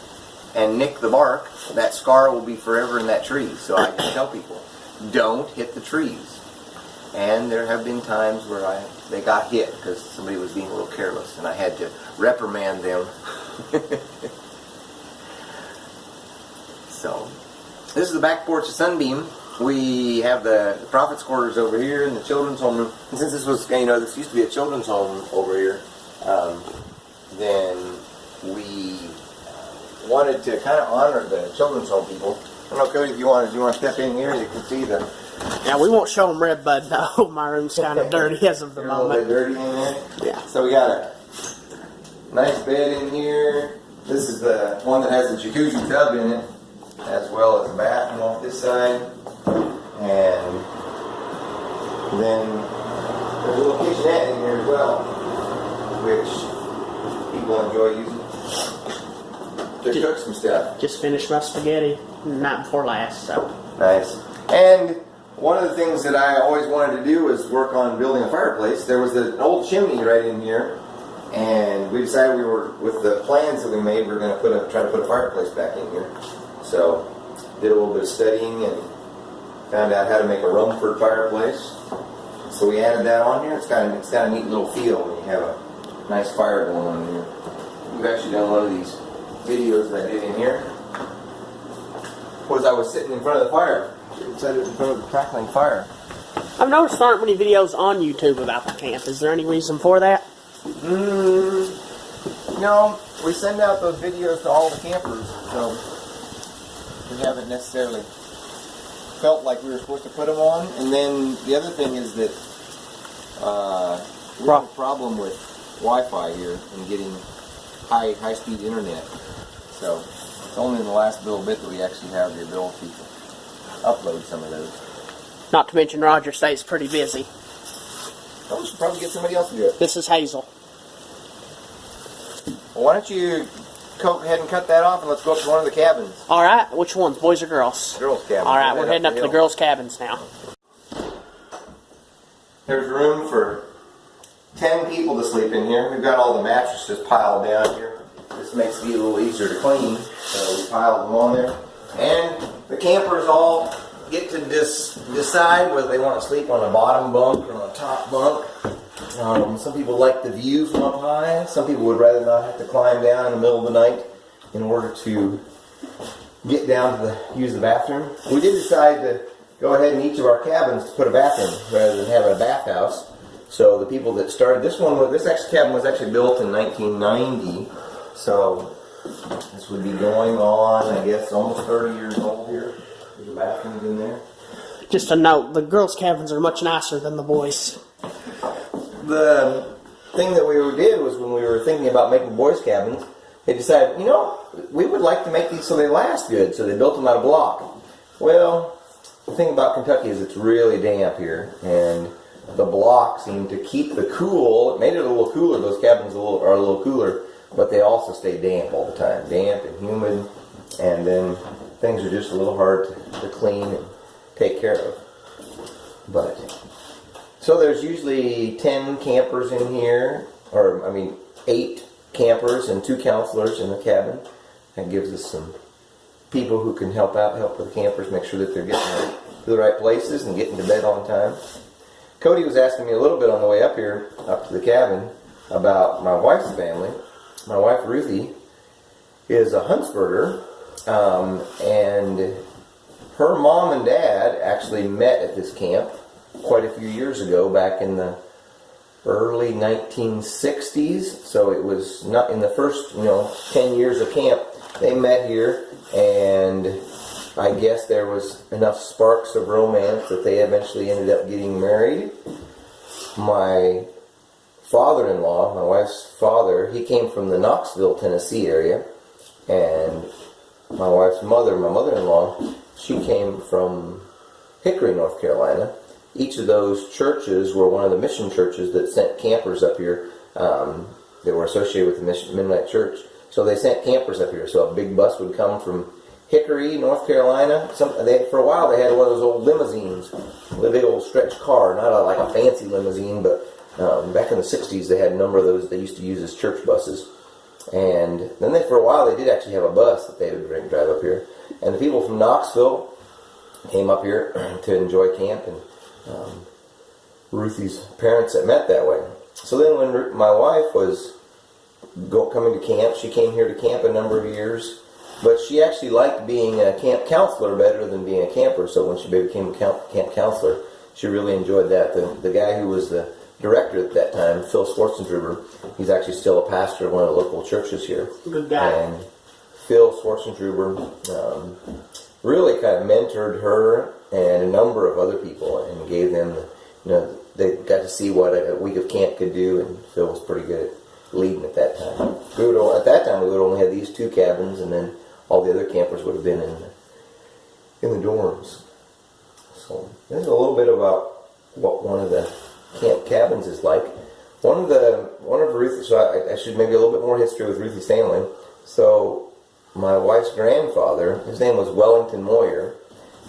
and nick the bark, that scar will be forever in that tree. So I just tell people, don't hit the trees. And there have been times where they got hit because somebody was being a little careless, and I had to reprimand them. So, this is the back porch of Sunbeam. We have the prophet's quarters over here and the children's home. And since this was, this used to be a children's home over here, then we wanted to kind of honor the children's home people. I don't know, Cody, if you want to step in here, you can see the... Yeah, we won't show them Redbud, though. My room's kind of dirty as of the moment. A little bit dirty in there. Yeah. So we got a nice bed in here. This is the one that has the jacuzzi tub in it, as well as a bathroom off this side. And then there's a little kitchenette in here as well, which people enjoy using to cook some stuff. Just finished my spaghetti night before last, so. Nice. And one of the things that I always wanted to do was work on building a fireplace. There was an old chimney right in here, and we decided with the plans that we made, we were going to try to put a fireplace back in here. So, did a little bit of studying and found out how to make a Rumford fireplace. So we added that on here. It's got a neat little feel when you have a nice fire going on in here. We've actually done one of these videos that I did in here. Was I was sitting in front of the fire. Inside in front of the crackling fire. I've noticed there aren't many videos on YouTube about the camp. Is there any reason for that? No, we send out those videos to all the campers, so we haven't necessarily felt like we were supposed to put them on. And then the other thing is that we have a problem with Wi-Fi here and getting high-speed internet. So it's only in the last little bit that we actually have the ability to upload some of those. Not to mention Roger stays pretty busy. Oh, we should probably get somebody else to do it. This is Hazel. Well, why don't you go ahead and cut that off and let's go up to one of the cabins. Alright, which ones? Boys or girls? Girls' cabin. Alright, we're heading up to the girls' cabins now. There's room for 10 people to sleep in here. We've got all the mattresses piled down here. This makes it a little easier to clean, so we piled them on there. And the campers all get to decide whether they want to sleep on a bottom bunk or on a top bunk. Some people like the view from up high. Some people would rather not have to climb down in the middle of the night in order to get down to use the bathroom. We did decide to go ahead in each of our cabins to put a bathroom rather than having a bathhouse. So the people that started this cabin was actually built in 1990. So this would be going on, I guess, almost 30 years old here. There's a bathroom in there. Just a note, the girls' cabins are much nicer than the boys'. The thing that we did was when we were thinking about making boys' cabins, they decided, we would like to make these so they last good, so they built them out of block. Well, the thing about Kentucky is it's really damp here, and the block seemed to keep the cool. It made it a little cooler. Those cabins are a little cooler, but they also stay damp all the time, damp and humid, and then things are just a little hard to clean and take care of. So there's usually 10 campers in here, 8 campers and 2 counselors in the cabin. That gives us some people who can help with the campers, make sure that they're getting to the right places and getting to bed on time. Cody was asking me a little bit on the way up here, up to the cabin, about my wife's family. My wife, Ruthie, is a Huntsburger, and her mom and dad actually met at this camp quite a few years ago, back in the early 1960s. So it was not in the first 10 years of camp. They met here, and I guess there was enough sparks of romance that they eventually ended up getting married. My father-in-law, my wife's father, he came from the Knoxville, Tennessee area, and my wife's mother, my mother-in-law, she came from Hickory, North Carolina. Each of those churches were one of the mission churches that sent campers up here. They were associated with the Mennonite church. So they sent campers up here. So a big bus would come from Hickory, North Carolina. For a while they had one of those old limousines, a big old stretch car, not like a fancy limousine, but back in the 60s they had a number of those they used to use as church buses. And then for a while they did actually have a bus that they would drive up here. And the people from Knoxville came up here to enjoy camp, and Ruthie's parents had met that way. So then when my wife was coming to camp, she came here to camp a number of years, but she actually liked being a camp counselor better than being a camper. So when she became a camp counselor, she really enjoyed that. The guy who was the director at that time, Phil Schwartzentruber, he's actually still a pastor of one of the local churches here. Good guy. And Phil Schwarzentruber really kind of mentored her and a number of other people and gave them, they got to see what a week of camp could do, and Phil was pretty good at leading at that time. At that time, we would only have these 2 cabins, and then all the other campers would have been in the dorms. So this is a little bit about what one of the camp cabins is like. One of Ruth. So I should maybe a little bit more history with Ruthie's family. So my wife's grandfather, his name was Wellington Moyer,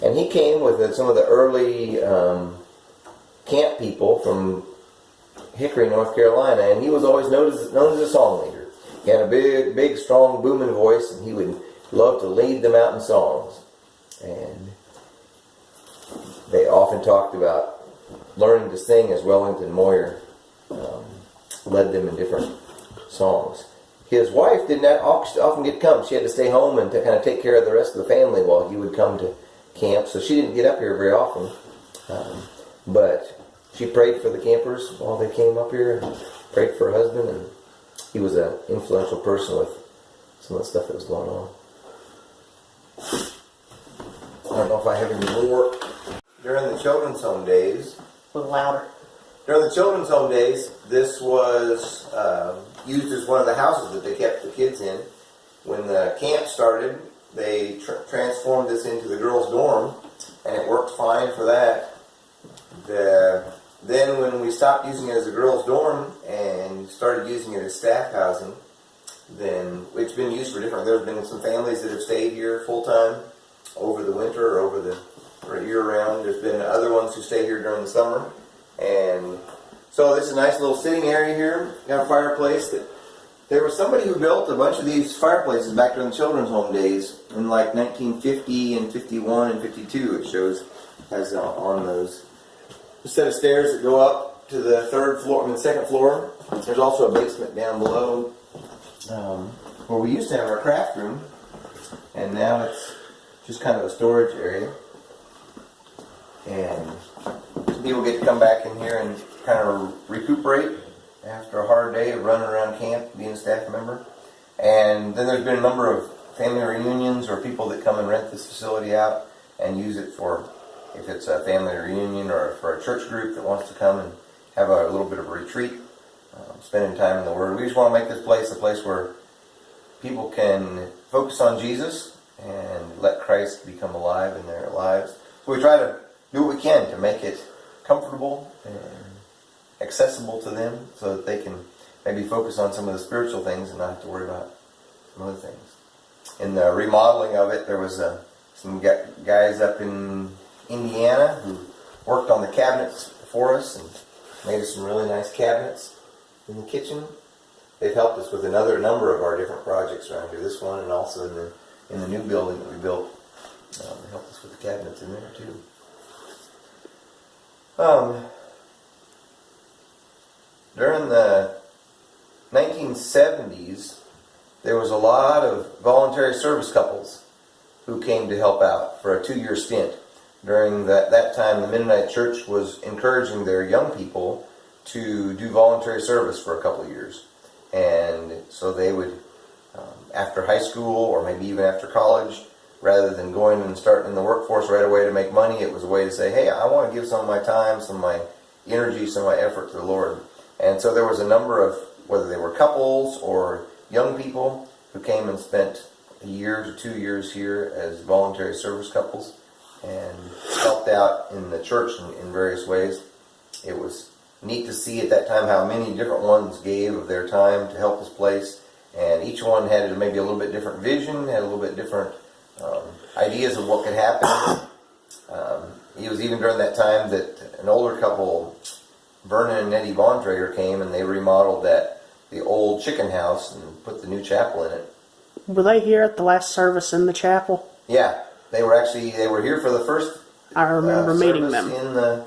and he came with some of the early camp people from Hickory, North Carolina, and he was always known as a song leader. He had a big, strong, booming voice, and he would love to lead them out in songs. And they often talked about learning to sing as Wellington Moyer led them in different songs. His wife did not often get to come. She had to stay home and to kind of take care of the rest of the family while he would come to camp, so she didn't get up here very often. But she prayed for the campers while they came up here, and prayed for her husband, and he was an influential person with some of the stuff that was going on. I don't know if I have any more. During the children's home days, A little louder. During the children's home days, this was used as one of the houses that they kept the kids in. When the camp started, they transformed this into the girls' dorm, and it worked fine for that. Then when we stopped using it as a girls' dorm and started using it as staff housing, then it's been used for different. There's been some families that have stayed here full-time over the winter or year-round. There's been other ones who stay here during the summer. And so this is a nice little sitting area here. Got a fireplace. There was somebody who built a bunch of these fireplaces back during the children's home days in like 1950 and 51 and 52. It has on those a set of stairs that go up to the second floor. There's also a basement down below where we used to have our craft room, and now it's just kind of a storage area. And people get to come back in here and kind of recuperate after a hard day of running around camp, being a staff member. And then there's been a number of family reunions or people that come and rent this facility out and use it for, if it's a family reunion or for a church group that wants to come and have a little bit of a retreat, spending time in the Word. We just want to make this place a place where people can focus on Jesus and let Christ become alive in their lives. So we try to do what we can to make it comfortable and accessible to them so that they can maybe focus on some of the spiritual things and not have to worry about some other things. In the remodeling of it, there was some guys up in Indiana who worked on the cabinets for us and made us some really nice cabinets in the kitchen. They've helped us with another number of our different projects around here. This one, and also in the new building that we built. They helped us with the cabinets in there too. During the 1970s, there was a lot of voluntary service couples who came to help out for a 2-year stint. During that time, the Mennonite Church was encouraging their young people to do voluntary service for a couple of years. And so they would, after high school or maybe even after college, rather than going and starting in the workforce right away to make money, it was a way to say, hey, I want to give some of my time, some of my energy, some of my effort to the Lord. And so there was a number of, whether they were couples or young people, who came and spent a year to 2 years here as voluntary service couples and helped out in the church in various ways. It was neat to see at that time how many different ones gave of their time to help this place, and each one had maybe a little bit different vision, had a little bit different ideas of what could happen. It was even during that time that an older couple, Vernon and Nettie Bontrager, came and they remodeled the old chicken house and put the new chapel in it. Were they here at the last service in the chapel? Yeah, they were here for the first. I remember meeting them in the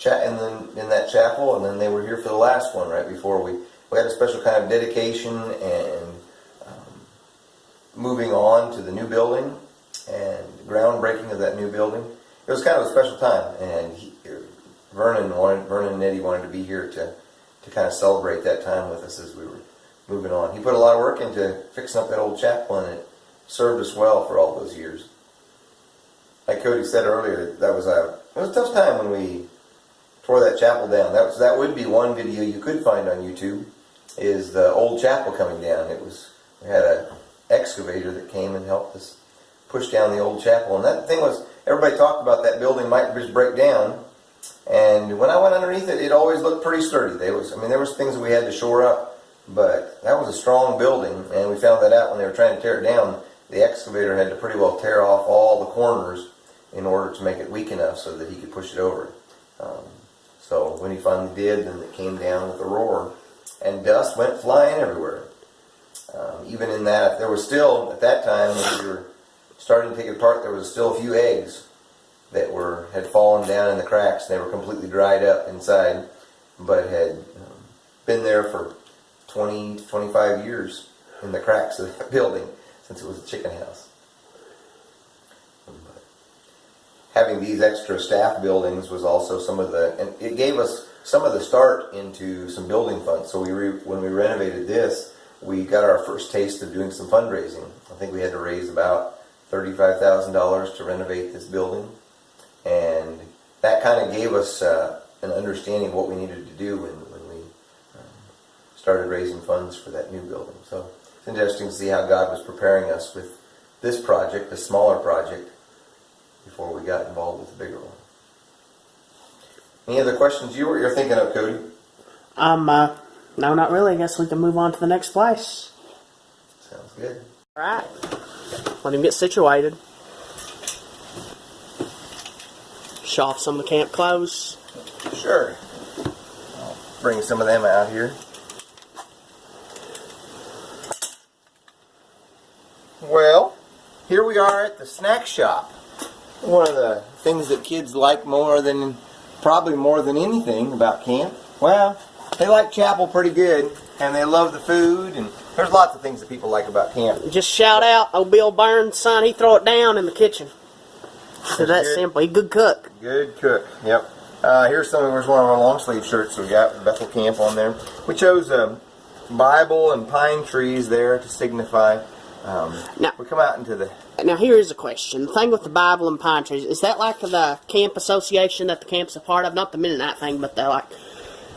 in that chapel, and then they were here for the last one right before we had a special kind of dedication and moving on to the new building and groundbreaking of that new building. It was kind of a special time, and Vernon and Nettie wanted to be here to kind of celebrate that time with us as we were moving on. He put a lot of work into fixing up that old chapel, and served us well for all those years. Like Cody said earlier, it was a tough time when we tore that chapel down. That would be one video you could find on YouTube, is the old chapel coming down. We had an excavator that came and helped us push down the old chapel. And that thing was, everybody talked about that building might just break down. And when I went underneath it, it always looked pretty sturdy. There was things that we had to shore up, but that was a strong building. And we found that out when they were trying to tear it down. The excavator had to pretty well tear off all the corners in order to make it weak enough so that he could push it over. So when he finally did, then it came down with a roar, and dust went flying everywhere. Even in that, there was still, at that time, when we were starting to take it apart, there was still a few eggs that had fallen down in the cracks. They were completely dried up inside, but had been there for 20, 25 years in the cracks of the building, since it was a chicken house. Having these extra staff buildings was also and it gave us some of the start into some building funds. So when we renovated this, we got our first taste of doing some fundraising. I think we had to raise about $35,000 to renovate this building, and that kind of gave us an understanding of what we needed to do when we started raising funds for that new building. So it's interesting to see how God was preparing us with this project, the smaller project, before we got involved with the bigger one. Any other questions you're thinking of, Cody? No, not really. I guess we can move on to the next place. Sounds good. All right. Let him get situated. Show off some of the camp clothes. Sure. I'll bring some of them out here. Well, here we are at the snack shop. One of the things that kids like probably more than anything about camp, well, they like chapel pretty good, and they love the food, and there's lots of things that people like about camp. Just shout out, old Bill Burns' son, he throw it down in the kitchen. So that's simple. He's a good cook. Good cook, yep. Here's one of our long sleeve shirts we got with Bethel Camp on there. We chose a Bible and pine trees there to signify. We come out into the... Now, here is a question. The thing with the Bible and pine trees, is that like the camp association that the camp's a part of? Not the Mennonite thing, but the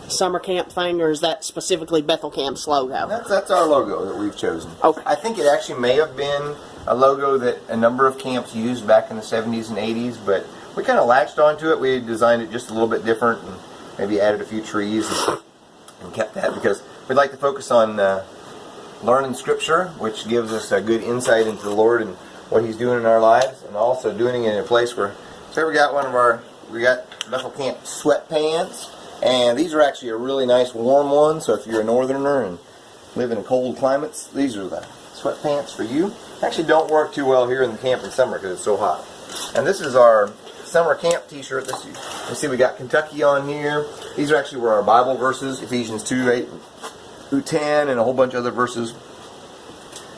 summer camp thing, or is that specifically Bethel Camp's logo? That's our logo that we've chosen. Okay. I think it actually may have been a logo that a number of camps used back in the 70s and 80s, but we kind of latched onto it. We designed it just a little bit different and maybe added a few trees and kept that because we'd like to focus on learning Scripture, which gives us a good insight into the Lord and what He's doing in our lives, and also doing it in a place where, say we got we got Bethel Camp sweatpants, and these are actually a really nice warm one, so if you're a northerner and live in cold climates, these are the sweatpants for you. Actually don't work too well here in the camp in summer because it's so hot. And this is our summer camp t-shirt. You see we got Kentucky on here. These actually were our Bible verses, Ephesians 2:8 through 10, and a whole bunch of other verses.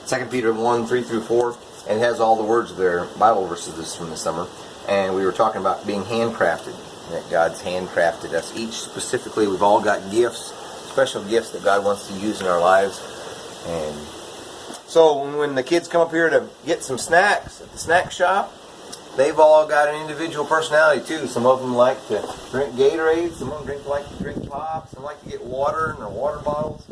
2 Peter 1, 3 through 4, and it has all the words of their Bible verses from the summer. And we were talking about being handcrafted, that God's handcrafted us. Each specifically, we've all got gifts, special gifts that God wants to use in our lives. And so when the kids come up here to get some snacks at the snack shop, they've all got an individual personality too. Some of them like to drink Gatorade, some of them like to drink Pop, some like to get water in their water bottles.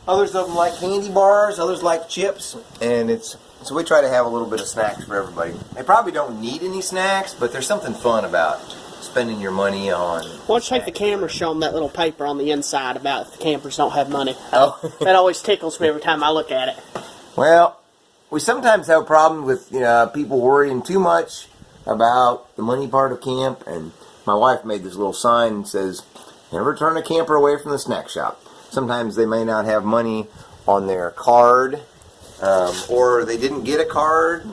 Others of them like candy bars, others like chips, and so we try to have a little bit of snacks for everybody. They probably don't need any snacks, but there's something fun about spending your money on. Why don't you take the camera, show them that little paper on the inside about if the campers don't have money. Oh. That always tickles me every time I look at it. Well, we sometimes have a problem with people worrying too much about the money part of camp, and my wife made this little sign that says, "Never turn a camper away from the snack shop." Sometimes they may not have money on their card, or they didn't get a card,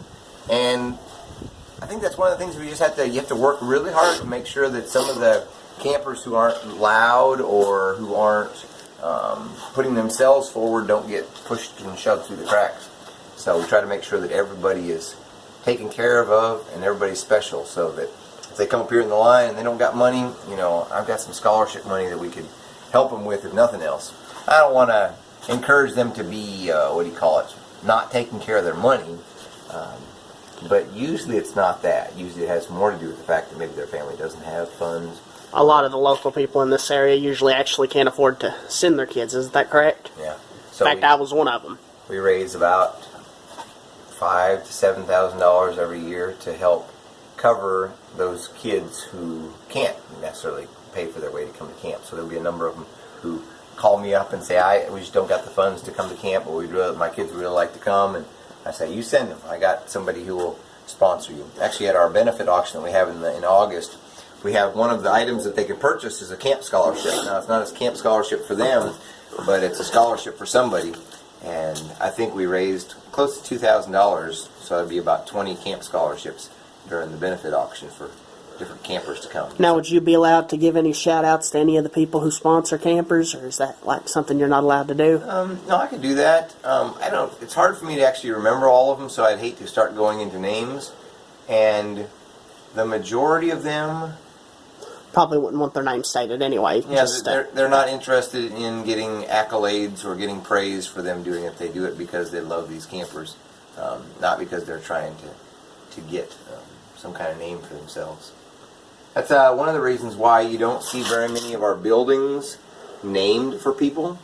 and I think that's one of the things you have to work really hard to make sure that some of the campers who aren't loud or who aren't putting themselves forward don't get pushed and shoved through the cracks. So we try to make sure that everybody is taken care of and everybody's special, so that if they come up here in the line and they don't got money, I've got some scholarship money that we could help them with, if nothing else. I don't want to encourage them to be, not taking care of their money, But usually it's not that. Usually it has more to do with the fact that maybe their family doesn't have funds. A lot of the local people in this area usually actually can't afford to send their kids. Is that correct? Yeah. In fact, I was one of them. We raise about $5,000 to $7,000 every year to help cover those kids who can't necessarily pay for their way to come to camp. So there'll be a number of them who call me up and say, we just don't got the funds to come to camp, but my kids would really like to come. And I say, you send them. I got somebody who will sponsor you. Actually, at our benefit auction that we have in August, we have one of the items that they can purchase is a camp scholarship. Now, it's not a camp scholarship for them, but it's a scholarship for somebody. And I think we raised close to $2,000, so that'd be about 20 camp scholarships during the benefit auction for different campers to come. Now, would you be allowed to give any shout-outs to any of the people who sponsor campers, or is that like something you're not allowed to do? No, I could do that. I don't. It's hard for me to actually remember all of them, so I'd hate to start going into names. And the majority of them probably wouldn't want their name stated anyway. Yeah, they're not interested in getting accolades or getting praise for them doing it. They do it because they love these campers, not because they're trying to get some kind of name for themselves. That's one of the reasons why you don't see very many of our buildings named for people.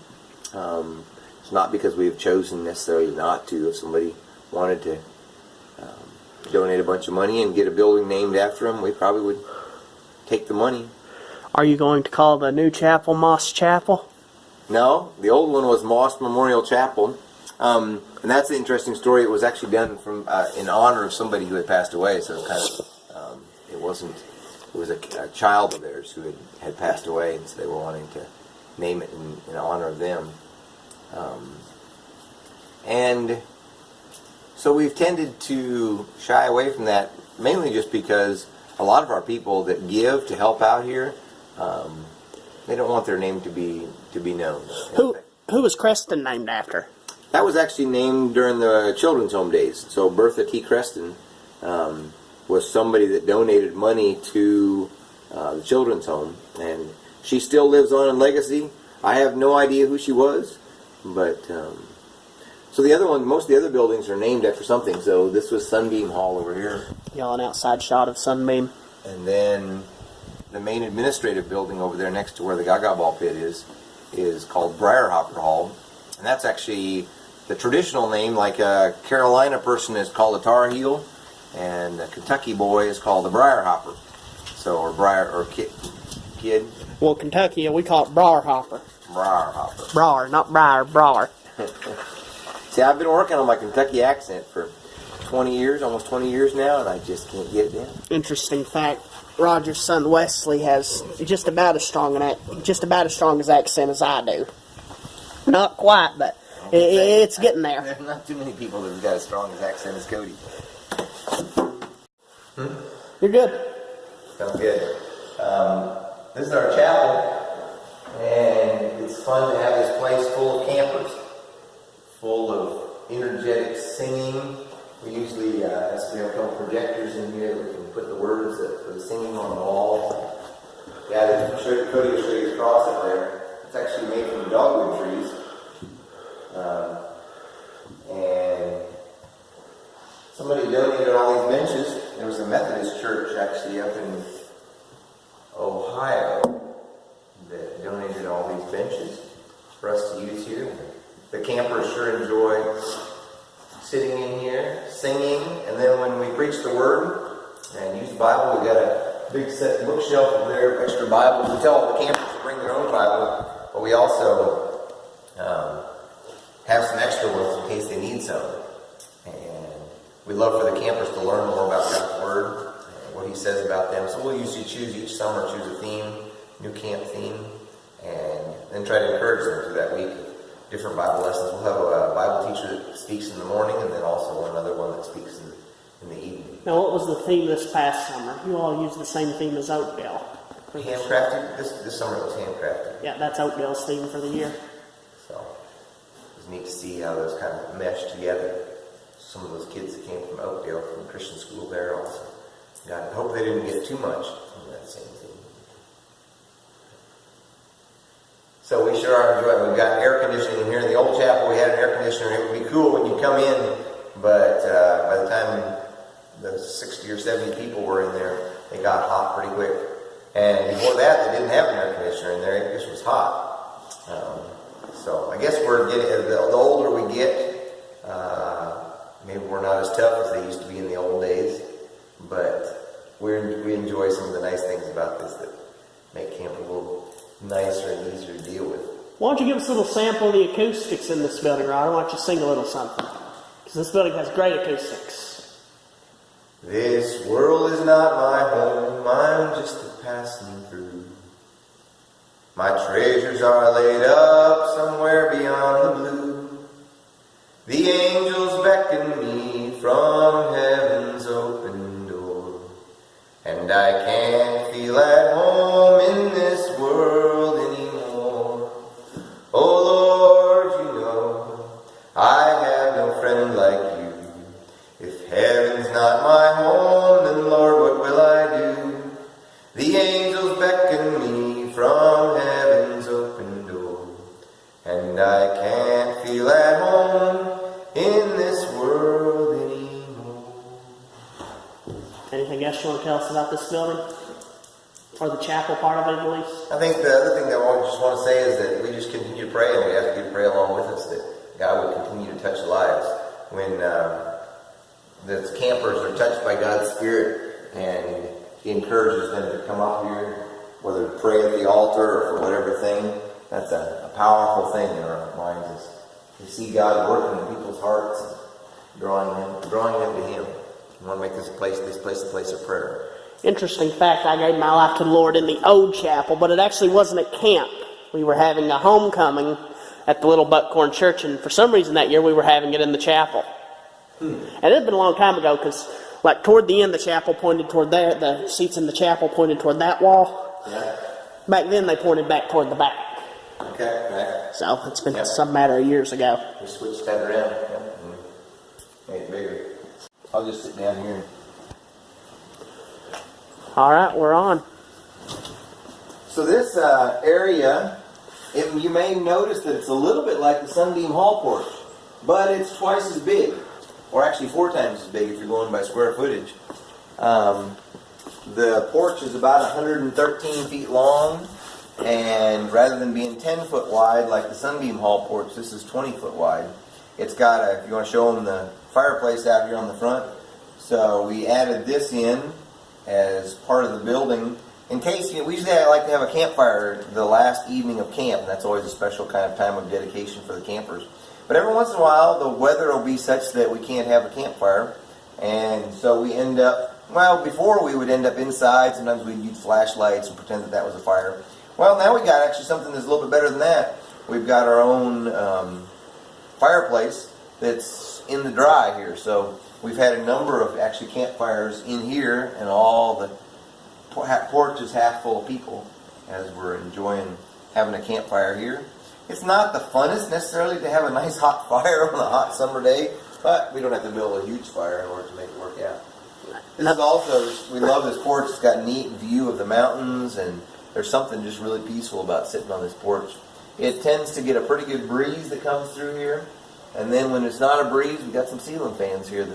It's not because we've chosen necessarily not to. If somebody wanted to donate a bunch of money and get a building named after them, we probably would take the money. Are you going to call the new chapel Moss Chapel? No, the old one was Moss Memorial Chapel. And that's an interesting story. It was actually done from in honor of somebody who had passed away. So it was a child of theirs who had passed away, and so they were wanting to name it in honor of them. And so we've tended to shy away from that, mainly just because a lot of our people that give to help out here, they don't want their name to be known. Who was Creston named after? That was actually named during the children's home days. So Bertha T. Creston was somebody that donated money to the children's home, and she still lives on in legacy. I have no idea who she was, but so the other one, most of the other buildings are named after something. So this was Sunbeam Hall over here. Y'all an outside shot of Sunbeam. And then the main administrative building over there next to where the Gaga Ball pit is called Briarhopper Hall, and that's actually the traditional name. Like a Carolina person is called a Tar Heel, and a Kentucky boy is called a Briarhopper. So, or kid. Well, Kentucky, we call it Briarhopper. Briarhopper. Brar, not Briar, Brar. See, I've been working on my Kentucky accent for 20 years, almost 20 years now, and I just can't get it down. Interesting fact: Roger's son Wesley has just about as strong as accent as I do. Not quite, but it's getting there. There's not too many people that have got as strong as accent as Cody. You're good. Sounds good. This is our chapel, and it's fun to have this place full of campers, full of energetic singing. We usually have a couple projectors in here that we can put the words for the singing on the wall. Yeah, Cody will show you the cross up there. It's actually made from dogwood trees. And somebody donated all these benches. There was a Methodist church actually up in Ohio that donated all these benches for us to use here. The campers sure enjoy sitting in here, singing, and then when we preach the Word and use the Bible, we've got a big set bookshelf over there of extra Bibles. We tell all the campers to bring their own Bible, but we also have some extra ones in case they need some. And we love for the campers to learn more about God's Word and what He says about them. So we'll usually choose each summer, choose a theme, new camp theme, and then try to encourage them through that week. Different Bible lessons. We'll have a Bible teacher that speaks in the morning, and then also another one that speaks in the evening. Now, what was the theme this past summer? You all used the same theme as Oakdale. Handcrafted? This summer it was handcrafted. Yeah, that's Oakdale's theme for the year. So, it was neat to see how those kind of meshed together. Some of those kids that came from Oakdale, from the Christian school there also. God, I hope they didn't get too much on that same theme. So we sure are enjoying it. We've got air conditioning in here. In the old chapel, we had an air conditioner. It would be cool when you come in but by the time the 60 or 70 people were in there, it got hot pretty quick. And before that, they didn't have an air conditioner in there. It just was hot. So I guess we're getting, the older we get, maybe we're not as tough as they used to be in the old days, but we enjoy some of the nice things about this that make camp a little nicer and easier to deal with. Why don't you give us a little sample of the acoustics in this building, Rod? Why don't you sing a little something? Because this building has great acoustics. This world is not my home, I'm just a passing through. My treasures are laid up somewhere beyond the blue. The angels beckon me from heaven's open door, and I can't feel at home in this world anymore. Oh Lord, you know, I have no friend like you. If heaven's not my home, then Lord, what will I do? The angels beckon me from heaven's open door, and I can't feel at home in this world anymore. Anything else you want to tell us about this building? Or the chapel part of it, at least? I think the other thing that I just want to say is that we just continue to pray, and we ask you to pray along with us that God would continue to touch lives. When the campers are touched by God's Spirit, and He encourages them to come up here, whether to pray at the altar or for whatever thing, that's a powerful thing in our minds. We see God working in people's hearts and drawing them to Him. We want to make this place a place of prayer. Interesting fact, I gave my life to the Lord in the old chapel, but it actually wasn't at camp. We were having a homecoming at the Little Buckhorn Church, and for some reason that year we were having it in the chapel. And it had been a long time ago, because like toward the end the chapel pointed toward there, the seats in the chapel pointed toward that wall. Yeah. Back then they pointed back toward the back. Okay, right. So it's been some matter of years ago. We switched that around. Yeah. Made it bigger. I'll just sit down here. All right, we're on. So this area, you may notice that it's a little bit like the Sunbeam Hall porch, but it's twice as big, or actually 4 times as big if you're going by square footage. The porch is about 113 feet long, and rather than being 10 foot wide like the Sunbeam Hall porch, this is 20 foot wide. It's got if you want to show them the fireplace out here on the front, so we added this in as part of the building. In case, we usually like to have a campfire the last evening of camp, and that's always a special kind of time of dedication for the campers. But every once in a while, the weather will be such that we can't have a campfire, and so we end up, before we would end up inside. Sometimes we'd use flashlights and pretend that was a fire. Well, now we got actually something that's a little bit better than that. We've got our own fireplace that's in the dry here, so we've had a number of actually campfires in here, and all the porch is half full of people as we're enjoying having a campfire here. It's not the funnest necessarily to have a nice hot fire on a hot summer day, but we don't have to build a huge fire in order to make it work out. This is also, we love this porch. It's got a neat view of the mountains, and there's something just really peaceful about sitting on this porch. It tends to get a pretty good breeze that comes through here, and then when it's not a breeze, we've got some ceiling fans here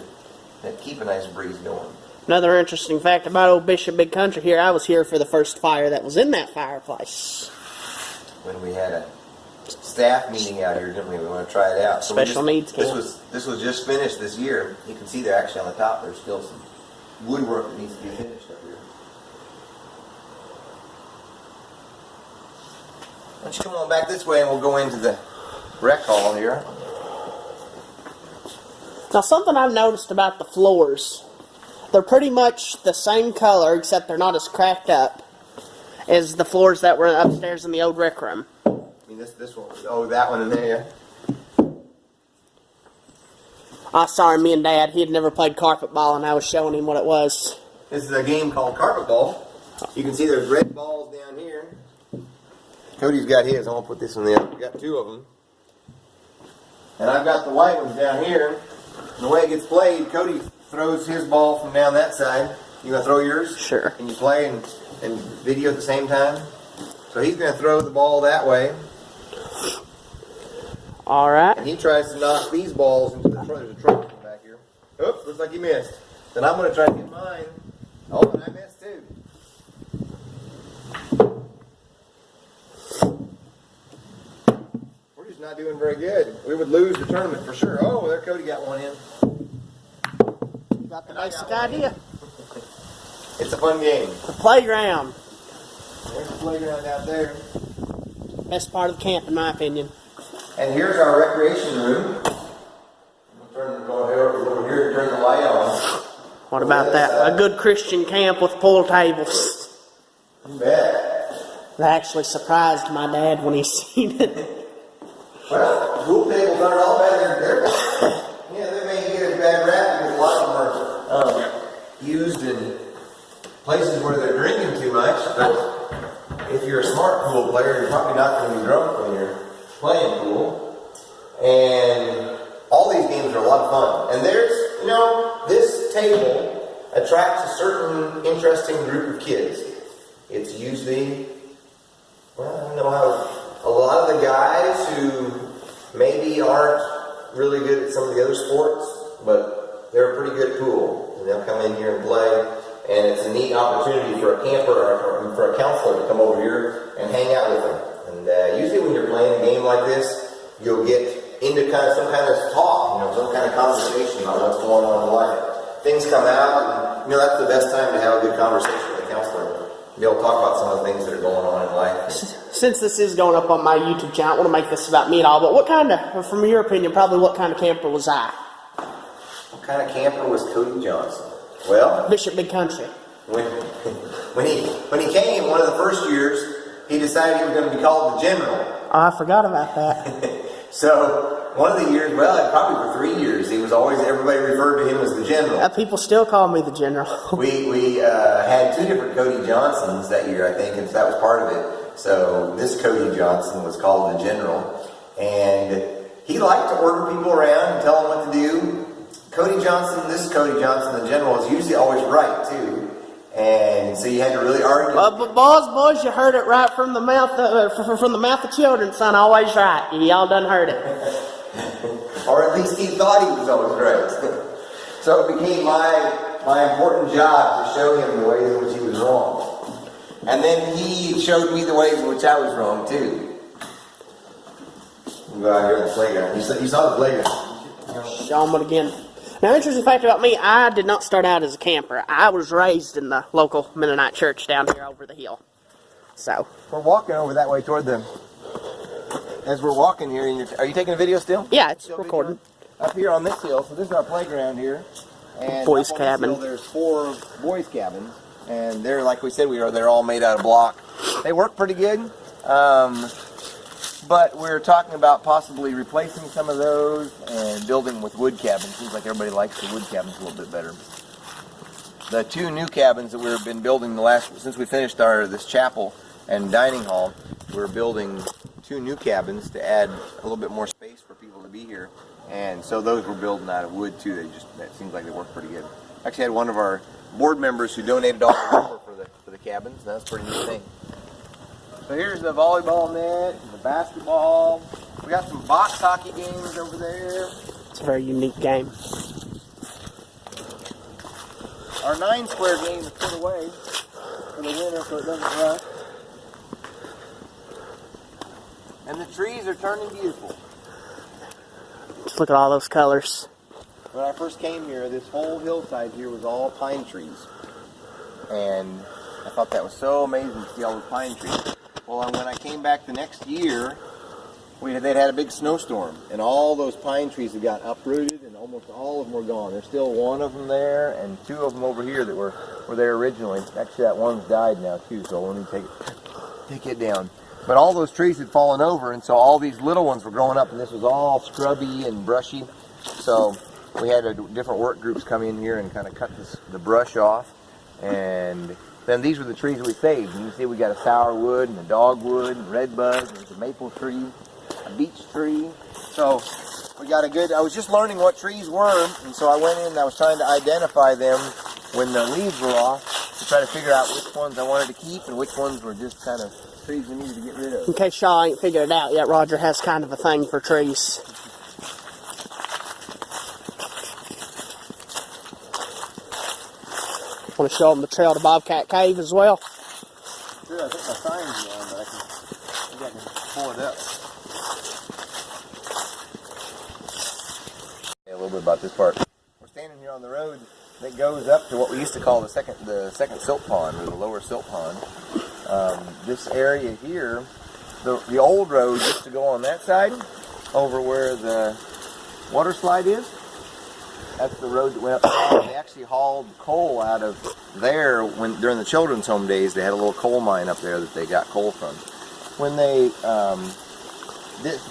that keep a nice breeze going. Another interesting fact about old Bishop Big Country here, I was here for the first fire that was in that fireplace. When we had a staff meeting out here, didn't we? We want to try it out. So Special needs camp. This was just finished this year. You can see there actually on the top there's still some woodwork that needs to be finished up here. Why don't you come on back this way and we'll go into the rec hall here. Now, something I've noticed about the floors, they're pretty much the same color, except they're not as cracked up as the floors that were upstairs in the old rec room. I mean, this one. Oh, that one in there, yeah. I saw me and Dad. He had never played carpet ball, and I was showing him what it was. This is a game called carpet ball. You can see there's red balls down here. Cody's got his. I'm going to put this in there. We've got 2 of them. And I've got the white ones down here. And the way it gets played, Cody throws his ball from down that side. You going to throw yours? Sure. Can you play and video at the same time? So he's going to throw the ball that way. All right. And he tries to knock these balls into the trunk. There's a trunk back here. Oops, looks like you missed. Then I'm going to try to get mine. Oh, and I missed too. We're just not doing very good. We would lose the tournament for sure. Oh, there Cody got one in. Got the basic idea. It's a fun game. The playground. There's the playground out there. Best part of the camp, in my opinion. And here's our recreation room. We'll go over here and turn the light on. What about that? A good Christian camp with pool tables. You bet. That actually surprised my dad when he seen it. Well, pool tables aren't all bad. They may get a bad rap because a lot of them are used in places where they're drinking too much. But if you're a smart pool player, you're probably not going to be drunk when you're playing pool. And all these games are a lot of fun. And there's, this table attracts a certain interesting group of kids. It's usually, a lot of the guys who maybe aren't really good at some of the other sports, but they're pretty good at pool. And they'll come in here and play. And it's a neat opportunity for a camper or for a counselor to come over here and hang out with them. And usually when you're playing a game like this, you'll get into some kind of talk, some kind of conversation about what's going on in life. Things come out, and that's the best time to have a good conversation with a counselor. Be able to talk about some of the things that are going on in life. Since this is going up on my YouTube channel, I don't want to make this about me at all, but what kind of, from your opinion, probably what kind of camper was I? What kind of camper was Cody Johnson? Well, Bishop Big Country. When he came, one of the first years, he decided he was going to be called the General. Oh, I forgot about that. So, one of the years, probably for 3 years, everybody referred to him as the General. People still call me the General. We had 2 different Cody Johnsons that year, I think, and so that was part of it. So, this Cody Johnson was called the General. And he liked to order people around and tell them what to do. This Cody Johnson, the General, is usually always right, too. And so you had to really argue. But boys, you heard it right from the mouth of children, son. Always right. Y'all done heard it. Or at least he thought he was always right. So it became my important job to show him the ways in which he was wrong. And then he showed me the ways in which I was wrong, too. We'll go out here on the playground. You saw the playground. Show them it again. Now, interesting fact about me, I did not start out as a camper. I was raised in the local Mennonite church down here over the hill. So we're walking over that way toward them. As we're walking here, are you taking a video still? Yeah, it's recording. Up here on this hill, so this is our playground here. And boys' cabin. Hill, there's 4 boys' cabins, and they're, like we said, they're all made out of block. They work pretty good. But we're talking about possibly replacing some of those and building with wood cabins. Seems like everybody likes the wood cabins a little bit better. The 2 new cabins that we've been building since we finished this chapel and dining hall, we're building 2 new cabins to add a little bit more space for people to be here. And so those we're building out of wood too. That seems like they work pretty good. Actually had one of our board members who donated all the lumber for the cabins. And that's a pretty neat thing. So here's the volleyball net, and the basketball. We got some box hockey games over there. It's a very unique game. Our 9-square game is put away for the winter so it doesn't rust. And the trees are turning beautiful. Just look at all those colors. When I first came here, this whole hillside here was all pine trees. And I thought that was so amazing to see all those pine trees. Well, when I came back the next year, they'd had a big snowstorm, and all those pine trees had got uprooted, and almost all of them were gone. There's still 1 of them there, and 2 of them over here that were there originally. Actually, that one's died now too, so we'll need to take it down. But all those trees had fallen over, and so all these little ones were growing up, and this was all scrubby and brushy. So we had different work groups come in here and kind of cut the brush off, and then these were the trees that we saved. And you can see we got a sourwood and a dogwood and redbud. There's a maple tree, a beech tree. So we got I was just learning what trees were, and so I went in and I was trying to identify them when the leaves were off to try to figure out which ones I wanted to keep and which ones were just kind of trees we needed to get rid of. In case y'all ain't figured it out yet, Roger has kind of a thing for trees. Want to show them the trail to Bobcat Cave as well? Sure, I think my sign's on, but I can pull it up. A little bit about this part. We're standing here on the road that goes up to what we used to call the second silt pond, or the lower silt pond. This area here, the old road used to go on that side, over where the water slide is. That's the road that went up there. They actually hauled coal out of there during the children's home days. They had a little coal mine up there that they got coal from. When they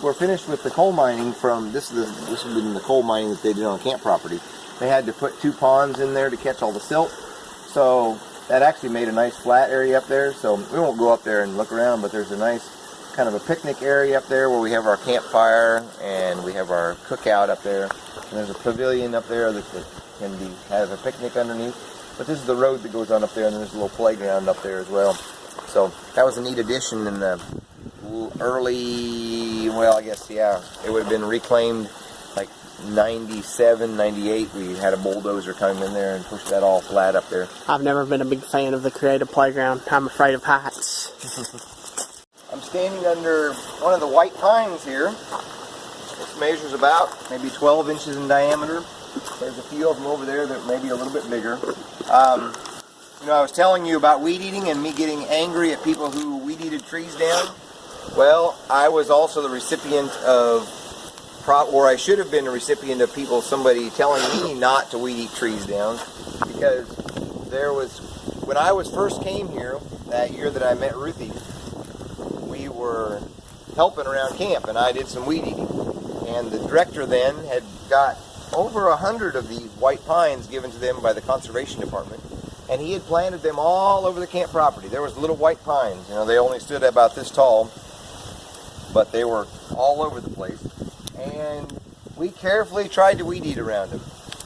were finished with the coal mining this has been the coal mining that they did on camp property. They had to put 2 ponds in there to catch all the silt. So that actually made a nice flat area up there. So we won't go up there and look around, but there's a nice kind of a picnic area up there where we have our campfire and we have our cookout up there. And there's a pavilion up there that can have a picnic underneath. But this is the road that goes on up there, and there's a little playground up there as well. So that was a neat addition in the early, well, I guess, yeah, it would have been reclaimed like 97, 98. We had a bulldozer come in there and push that all flat up there. I've never been a big fan of the creative playground. I'm afraid of heights. I'm standing under one of the white pines here. This measures about maybe 12 inches in diameter. There's a few of them over there that may be a little bit bigger. You know, I was telling you about weed eating and me getting angry at people who weed eated trees down. Well, I was also the recipient of, or I should have been a recipient of somebody telling me not to weed eat trees down, because there was, when I first came here, that year that I met Ruthie, we were helping around camp and I did some weed eating. And the director then had got over 100 of these white pines given to them by the conservation department. And he had planted them all over the camp property. There was little white pines. You know, they only stood about this tall, but they were all over the place. And we carefully tried to weed eat around them.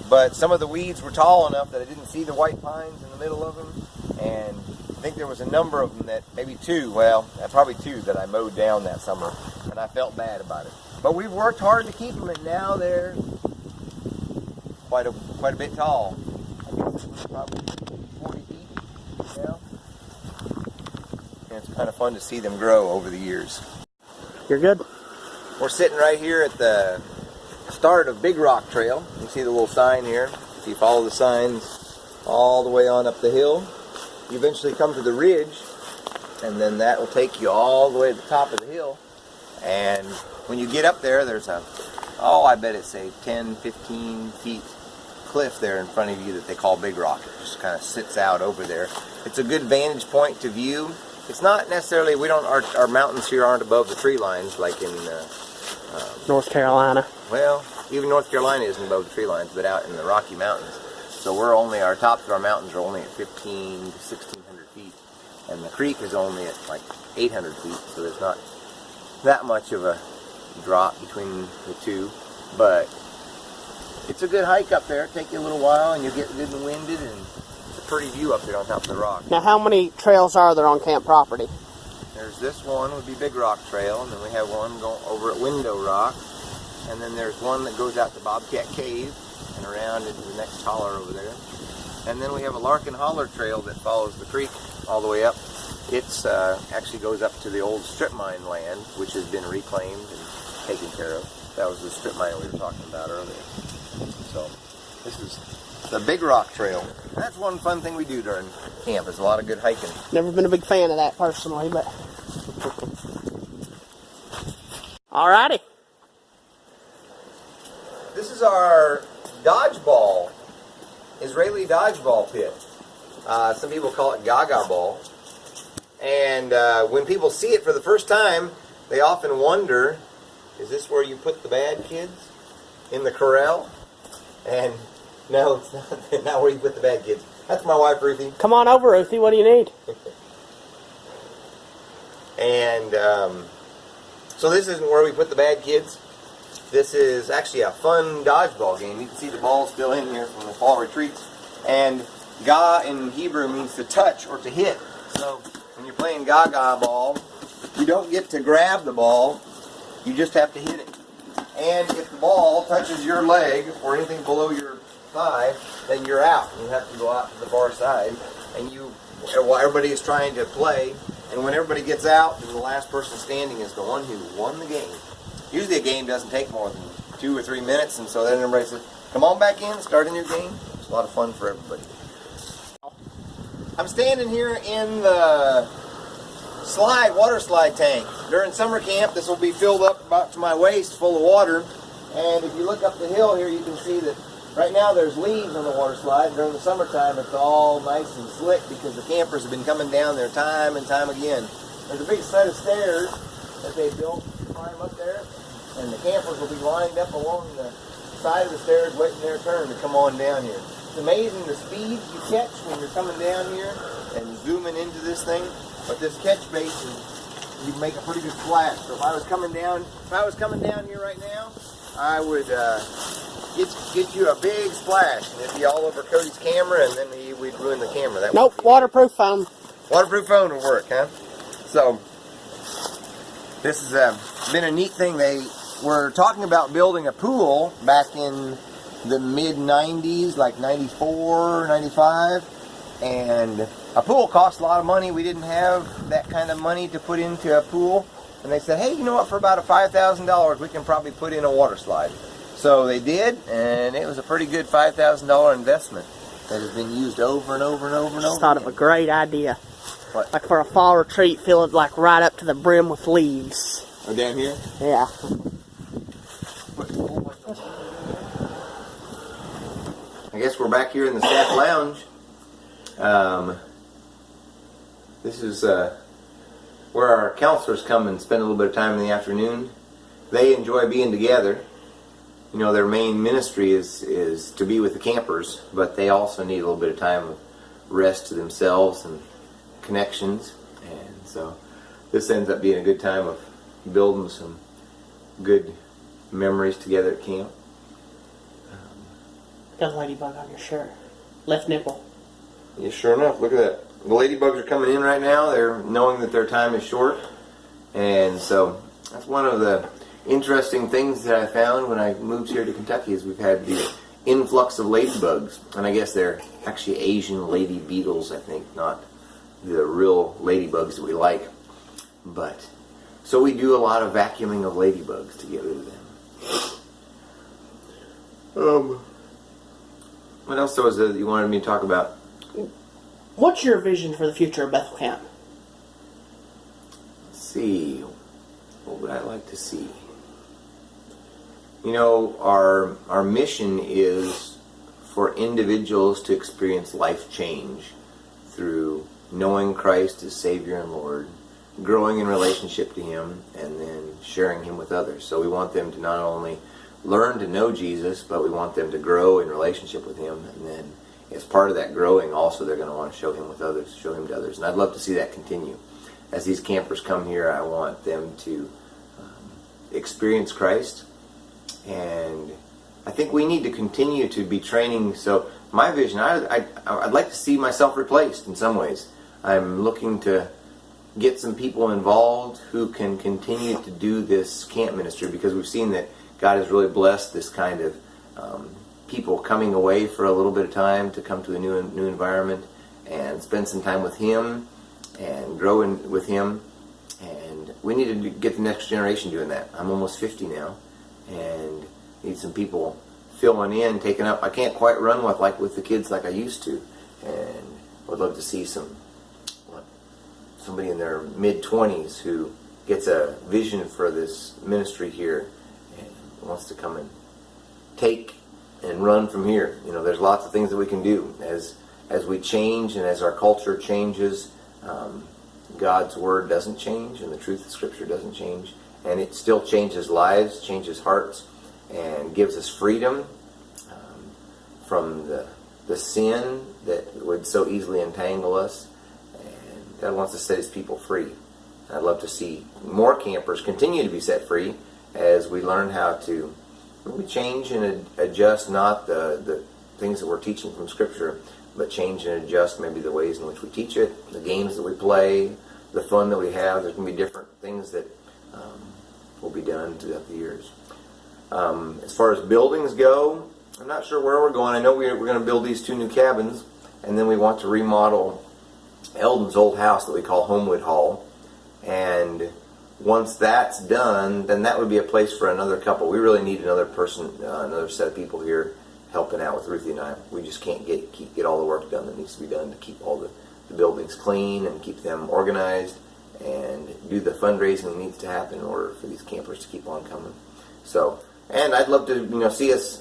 But some of the weeds were tall enough that I didn't see the white pines in the middle of them. And I think there was a number of them that, maybe 2, probably 2 that I mowed down that summer. And I felt bad about it. But we've worked hard to keep them, and now they're quite a bit tall. I guess probably 40 feet now. And it's kind of fun to see them grow over the years. You're good? We're sitting right here at the start of Big Rock Trail. You see the little sign here. If you follow the signs all the way on up the hill, you eventually come to the ridge, and then that will take you all the way to the top of the hill. And when you get up there, there's I bet it's a 10, 15 feet cliff there in front of you that they call Big Rock. It just kind of sits out over there. It's a good vantage point to view. It's not necessarily, our mountains here aren't above the tree lines like in North Carolina. Well, even North Carolina isn't above the tree lines, but out in the Rocky Mountains. So our tops of our mountains are only at 15 to 1,600 feet. And the creek is only at like 800 feet, so there's not that much of a drop between the two. But it's a good hike up there. It'll take you a little while, and you'll get good and winded, and it's a pretty view up there on top of the rock. Now, how many trails are there on camp property? There's this one would be Big Rock Trail, and then we have one going over at Window Rock, and then there's one that goes out to Bobcat Cave and around into the next holler over there. And then we have a Larkin Holler Trail that follows the creek all the way up. It's actually goes up to the old strip mine land, which has been reclaimed and taken care of. That was the strip mine we were talking about earlier. So this is the Big Rock Trail. That's one fun thing we do during camp. There's a lot of good hiking. Never been a big fan of that personally, but alrighty. This is our dodgeball, Israeli dodgeball pit. Some people call it Gaga ball. And when people see it for the first time, they often wonder, is this where you put the bad kids? In the corral? And no, it's not where you put the bad kids. That's my wife, Ruthie. Come on over, Ruthie. What do you need? And so this isn't where we put the bad kids. This is actually a fun dodgeball game. You can see the ball still in here from the fall retreats. And Ga in Hebrew means to touch or to hit. So when you're playing Gaga ball, you don't get to grab the ball. You just have to hit it. And if the ball touches your leg or anything below your 5, then you're out. You have to go out to the far side, and while everybody is trying to play, and when everybody gets out, then the last person standing is the one who won the game. Usually a game doesn't take more than 2 or 3 minutes, and so then everybody says, come on back in, start a new game. It's a lot of fun for everybody. I'm standing here in the water slide tank. During summer camp, this will be filled up about to my waist full of water. And if you look up the hill here, you can see that right now there's leaves on the water slide. During the summertime, it's all nice and slick because the campers have been coming down there time and time again. There's a big set of stairs that they built to climb up there, and the campers will be lined up along the side of the stairs waiting their turn to come on down here. It's amazing the speed you catch when you're coming down here and zooming into this thing. But this catch bait you can make a pretty good splash. So if I was coming down here right now, I would get you a big splash, and it'd be all over Cody's camera, and then we'd ruin the camera. Nope, waterproof foam. Waterproof phone would work, huh? So this has been a neat thing. They were talking about building a pool back in the mid-90s, like 94, 95, and a pool costs a lot of money. We didn't have that kind of money to put into a pool, and they said, hey, you know what, for about $5,000 we can probably put in a water slide. So they did, and it was a pretty good $5,000 investment that has been used over and over and over and over. Just thought of a great idea. What? Like for a fall retreat, fill it like right up to the brim with leaves. Oh, down here? Yeah. I guess we're back here in the staff lounge. This is where our counselors come and spend a little bit of time in the afternoon. They enjoy being together. You know, their main ministry is to be with the campers, but they also need a little bit of time of rest to themselves and connections. And so this ends up being a good time of building some good memories together at camp. Got a ladybug on your shirt. Left nipple. Yeah, sure enough. Look at that. The ladybugs are coming in right now. They're knowing that their time is short. And so that's one of the interesting things that I found when I moved here to Kentucky is we've had the influx of ladybugs. And I guess they're actually Asian lady beetles, I think, not the real ladybugs that we like. But so we do a lot of vacuuming of ladybugs to get rid of them. What else was it that you wanted me to talk about? What's your vision for the future of Bethel Camp? Let's see. What would I like to see? You know, our mission is for individuals to experience life change through knowing Christ as Savior and Lord, growing in relationship to Him, and then sharing Him with others. So we want them to not only learn to know Jesus, but we want them to grow in relationship with Him, and then as part of that growing, also they're going to want to show Him with others, show Him to others. And I'd love to see that continue. As these campers come here, I want them to experience Christ, and I think we need to continue to be training. So my vision, I'd like to see myself replaced in some ways. I'm looking to get some people involved who can continue to do this camp ministry, because we've seen that God has really blessed this kind of people coming away for a little bit of time to come to a new environment and spend some time with Him and grow with Him. And we need to get the next generation doing that. I'm almost 50 now and need some people filling in, taking up. I can't quite run with the kids like I used to, and would love to see somebody in their mid-20s who gets a vision for this ministry here and wants to come and take and run from here. You know, there's lots of things that we can do as we change and as our culture changes. God's Word doesn't change, and the truth of Scripture doesn't change, and it still changes lives, changes hearts, and gives us freedom from the sin that would so easily entangle us. And God wants to set His people free. I'd love to see more campers continue to be set free as we learn how to really change and adjust, not the things that we're teaching from Scripture, but change and adjust maybe the ways in which we teach it, the games that we play, the fun that we have. There's going to be different things that will be done throughout the years. As far as buildings go, I'm not sure where we're going. I know we're going to build these 2 new cabins, and then we want to remodel Eldon's old house that we call Homewood Hall. And once that's done, then that would be a place for another couple. We really need another person, another set of people here helping out with Ruthie and I. We just can't get all the work done that needs to be done to keep all the buildings clean and keep them organized and do the fundraising that needs to happen in order for these campers to keep on coming. So, and I'd love to see us,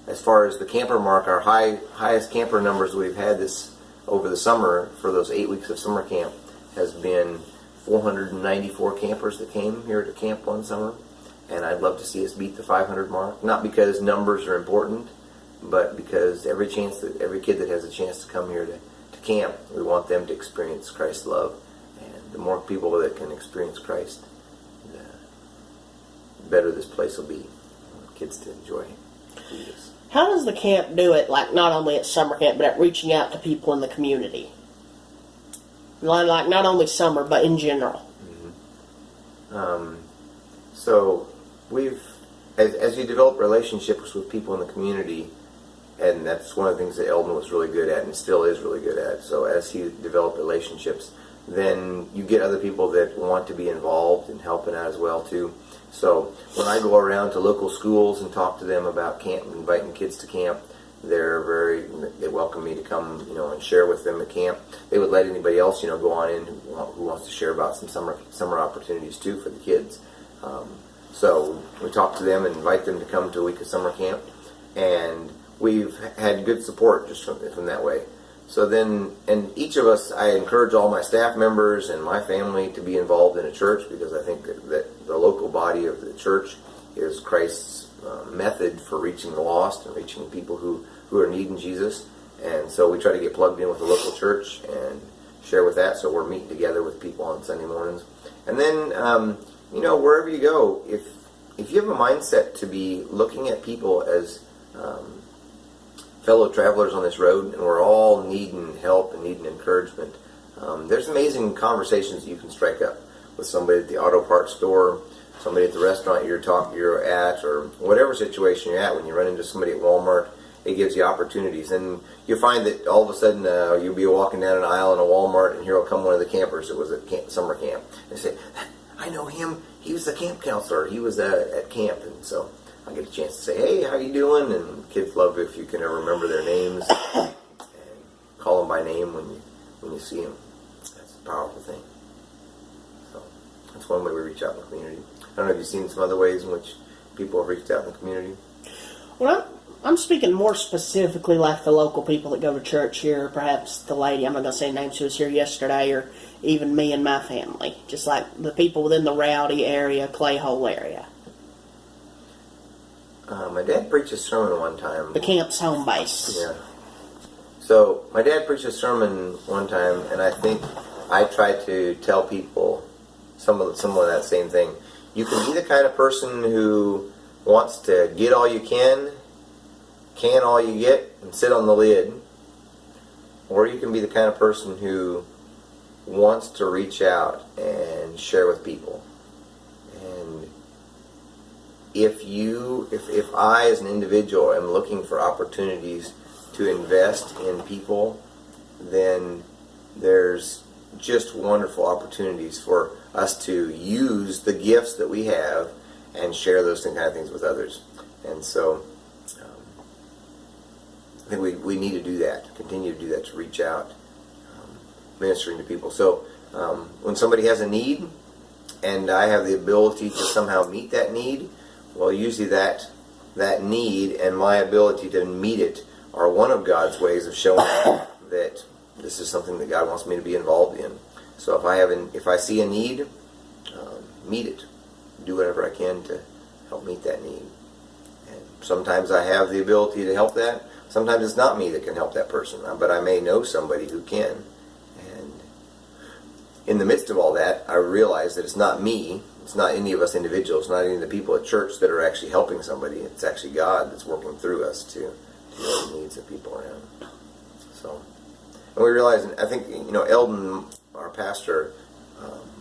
as far as the camper mark, our highest camper numbers we've had this over the summer for those 8 weeks of summer camp has been 494 campers that came here to camp one summer. And I'd love to see us beat the 500 mark, not because numbers are important, but because every kid that has a chance to come here to camp, we want them to experience Christ's love. And the more people that can experience Christ, the better this place will be. Kids to enjoy Jesus. How does the camp do it, like not only at summer camp, but at reaching out to people in the community? Like not only summer, but in general. So we've, as you develop relationships with people in the community, and that's one of the things that Eldon was really good at and still is really good at. So as he developed relationships, then you get other people that want to be involved and helping out as well too. So when I go around to local schools and talk to them about camp, inviting kids to camp, they welcome me to come, and share with them at camp. They would let anybody else, go on in who wants to share about some summer opportunities too for the kids. So we talk to them and invite them to come to a week of summer camp, and we've had good support just from that way. So then, and each of us, I encourage all my staff members and my family to be involved in a church, because I think that the local body of the church is Christ's method for reaching the lost and reaching people who are needing Jesus. And so we try to get plugged in with the local church and share with that. So we're meeting together with people on Sunday mornings. And then, wherever you go, if you have a mindset to be looking at people as fellow travelers on this road, and we're all needing help and needing encouragement, there's amazing conversations you can strike up with somebody at the auto parts store, somebody at the restaurant you're at, or whatever situation you're at. When you run into somebody at Walmart, it gives you opportunities. And you'll find that all of a sudden you'll be walking down an aisle in a Walmart, and here will come one of the campers that was at summer camp. They say, I know him. He was the camp counselor. He was at camp. And so I get a chance to say, hey, how you doing? And kids love if you can remember their names and call them by name when you see them. That's a powerful thing. So that's one way we reach out in the community. I don't know if you've seen some other ways in which people have reached out in the community. Well, I'm speaking more specifically like the local people that go to church here, perhaps the lady, I'm not going to say names, who was here yesterday, or even me and my family. Just like the people within the Rowdy area, Clayhole area. My dad preached a sermon one time. The camp's home base. Yeah. So my dad preached a sermon one time, and I think I tried to tell people some of that same thing. You can be the kind of person who wants to get all you can all you get, and sit on the lid. Or you can be the kind of person who wants to reach out and share with people. And if I as an individual am looking for opportunities to invest in people, then there's just wonderful opportunities for us to use the gifts that we have and share those kind of things with others. And so I think we need to do that, continue to do that, to reach out, ministering to people. So when somebody has a need and I have the ability to somehow meet that need, well, usually that need and my ability to meet it are one of God's ways of showing that this is something that God wants me to be involved in. So if I see a need, meet it. Do whatever I can to help meet that need. And sometimes I have the ability to help that. Sometimes it's not me that can help that person, but I may know somebody who can. And in the midst of all that, I realize that it's not me, it's not any of us individuals, not any of the people at church that are actually helping somebody. It's actually God that's working through us to know the needs of people around. So, and we realize, and I think, Eldon, our pastor,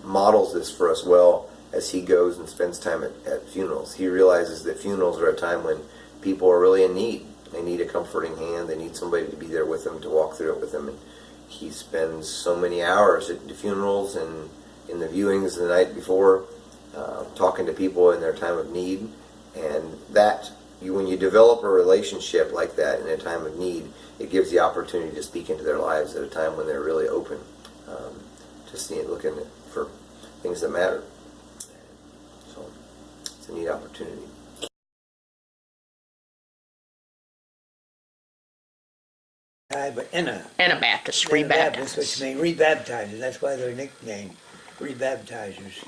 models this for us well as he goes and spends time at funerals. He realizes that funerals are a time when people are really in need. They need a comforting hand. They need somebody to be there with them, to walk through it with them. And he spends so many hours at the funerals and in the viewings the night before, talking to people in their time of need. And that, when you develop a relationship like that in a time of need, it gives the opportunity to speak into their lives at a time when they're really open to seeing, looking for things that matter. So it's a neat opportunity. But Anabaptist, Anabaptist, which rebaptized. means rebaptizers. That's why they're nicknamed rebaptizers.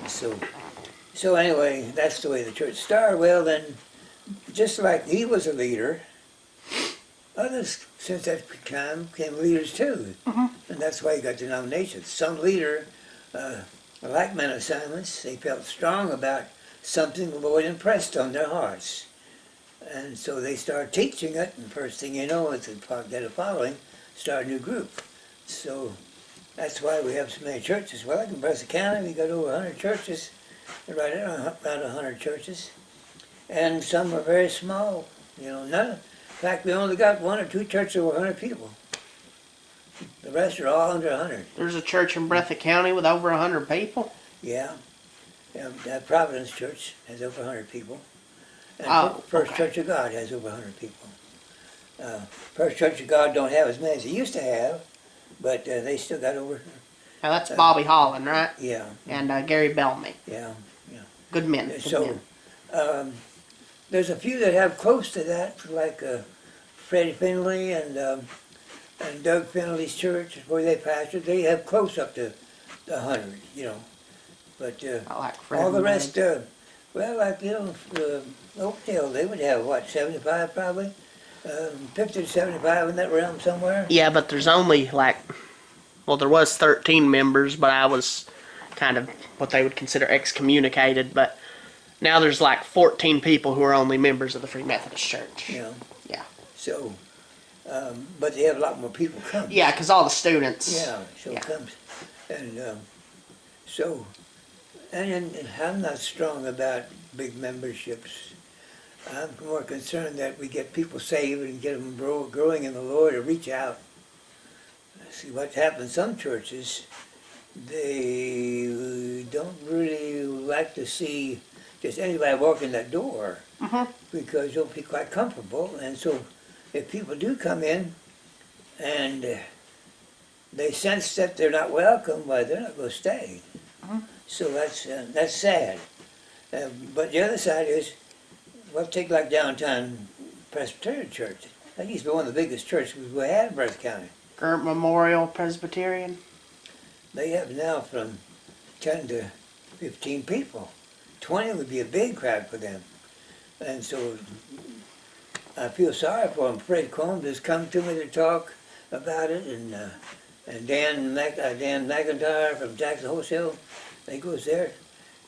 So anyway, that's the way the church started. Well, then, just like he was a leader, others since that time became leaders too, and that's why he got denominations. Some leader, like men of silence, they felt strong about something the Lord impressed on their hearts. And so they started teaching it, and first thing you know, it's get a following, start a new group. So that's why we have so many churches. Well, like in Bethel County, we got over 100 churches, right around 100 churches. And some are very small, none. In fact, we only got 1 or 2 churches over 100 people. The rest are all under 100. There's a church in Bethel County with over 100 people. Yeah. That Providence Church has over 100 people. And First okay. Church of God has over 100 people. First Church of God don't have as many as they used to have, but they still got over. Now that's Bobby Holland, right? Yeah. And Gary Bellamy. Yeah. Good men. Good So men. there's a few that have close to that, like Freddie Finley and Doug Finley's church, where they pastored. They have close up to 100, But I like Fred all the and rest, Doug. Oakdale, they would have, 75 probably? 50 to 75 in that realm somewhere? Yeah, but there's only there was 13 members, but I was kind of what they would consider excommunicated. But now there's 14 people who are only members of the Free Methodist Church. Yeah. So, but they have a lot more people come. Yeah, because all the students. Yeah, so it comes. And and I'm not strong about big memberships. I'm more concerned that we get people saved and get them growing in the Lord or reach out. See what happens, some churches, they don't really like to see just anybody walk in that door because they'll be quite comfortable. And so if people do come in and they sense that they're not welcome, well, they're not going to stay. So that's sad. But the other side is, take like downtown Presbyterian Church. That used to be one of the biggest churches we had in Bethel County. Gert Memorial Presbyterian. They have now from 10 to 15 people. 20 would be a big crowd for them. And so I feel sorry for them. Fred Combs has come to me to talk about it, and Dan McIntyre from Jackson Wholesale, they goes there,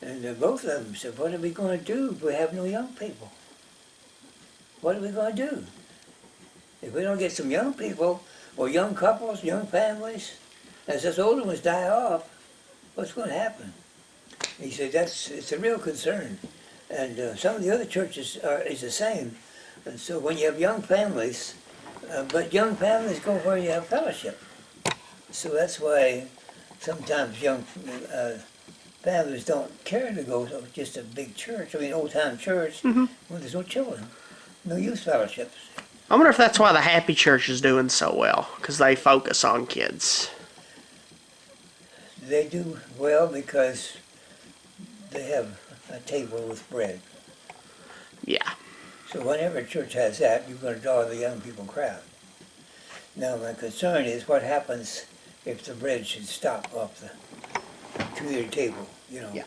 and both of them said, "What are we going to do if we have no young people? What are we going to do? If we don't get some young people, or young couples, young families, as us older ones die off, what's going to happen?" He said, it's a real concern. And some of the other churches is the same. And so when you have young families, but young families go where you have fellowship. So that's why sometimes young families don't care to go to just a big church, old-time church, when there's no children, no youth fellowships. I wonder if that's why the Happy Church is doing so well, because they focus on kids. They do well because they have a table with bread. Yeah. So whenever a church has that, you're going to draw the young people crowd. Now my concern is what happens if the bread should stop off the community table, Yeah.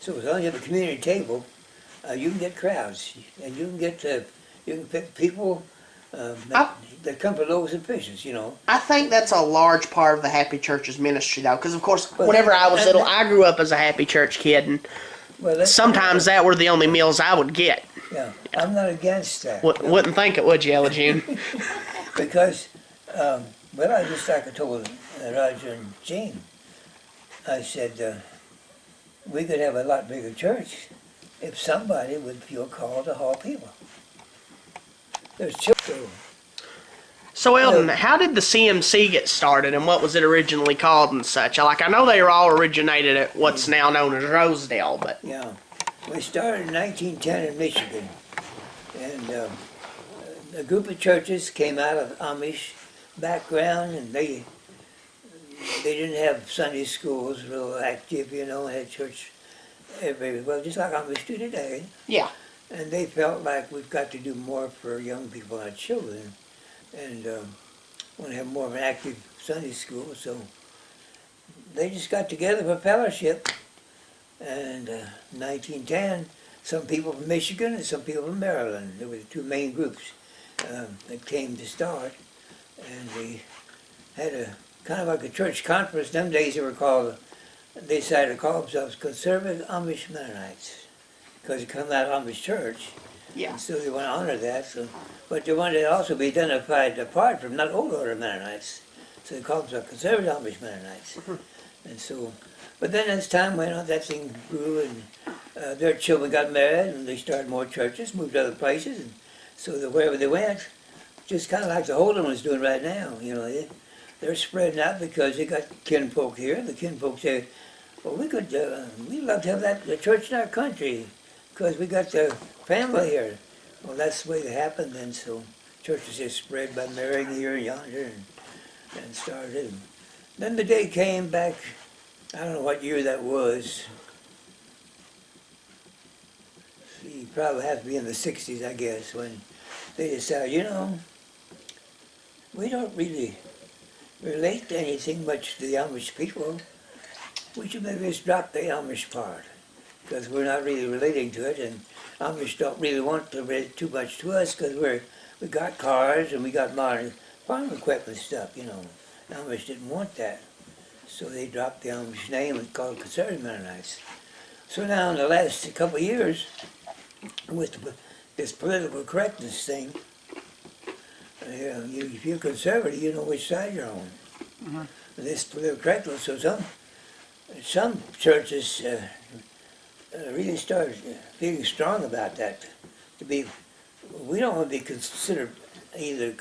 So as long as you have a community table, you can get crowds, and you can pick people that come for loaves and fishes, I think that's a large part of the Happy Church's ministry, though, because of course, whenever I was little, I grew up as a Happy Church kid, and sometimes that were the only meals I would get. Yeah, I'm not against that. Wouldn't think it would, you, Ella June? Because, I just like I told Roger and Gene, I said, we could have a lot bigger church if somebody would feel called to haul people. there's children. So Eldon, how did the CMC get started, and what was it originally called and such? Like, I know they were all originated at what's now known as Rosedale, but Yeah, we started in 1910 in Michigan, and a group of churches came out of Amish background, and they didn't have Sunday schools real active, you know, had church every, well, just like Amish do today. yeah. And they felt like we've got to do more for young people, our children, and want to have more of an active Sunday school. So they just got together for fellowship. And 1910, some people from Michigan and some people from Maryland. There were the two main groups that came to start. And we had a kind of like a church conference. Them days they decided to call themselves Conservative Amish Mennonites, because they come out of Amish church. Yeah. And so they want to honor that. So, but they wanted to also be identified apart from not old order Mennonites. So they called themselves Conservative Amish Mennonites. And so, but then as time went on, that thing grew, and their children got married, and they started more churches, moved to other places, and so that wherever they went, just kind of like the Holden was doing right now, you know, they're spreading out because they got kinfolk here. The kinfolk say, well, we'd love to have the church in our country, because we got the family here. Well, that's the way it happened then, so churches just spread by marrying here and yonder, and started. And then the day came back, I don't know what year that was. You probably have to be in the 60s, I guess, when they decided, you know, we don't really relate to anything much to the Amish people. We should maybe just drop the Amish part, because we're not really relating to it, and Amish don't really want to relate too much to us, because we got cars and we got modern farm equipment stuff, you know. Amish didn't want that. So they dropped the Amish name and called it Conservative Mennonites. So now in the last couple of years, with this political correctness thing, if you're conservative, you know which side you're on. Mm-hmm. This political correctness, so some churches really started feeling strong about that. We don't want to be considered either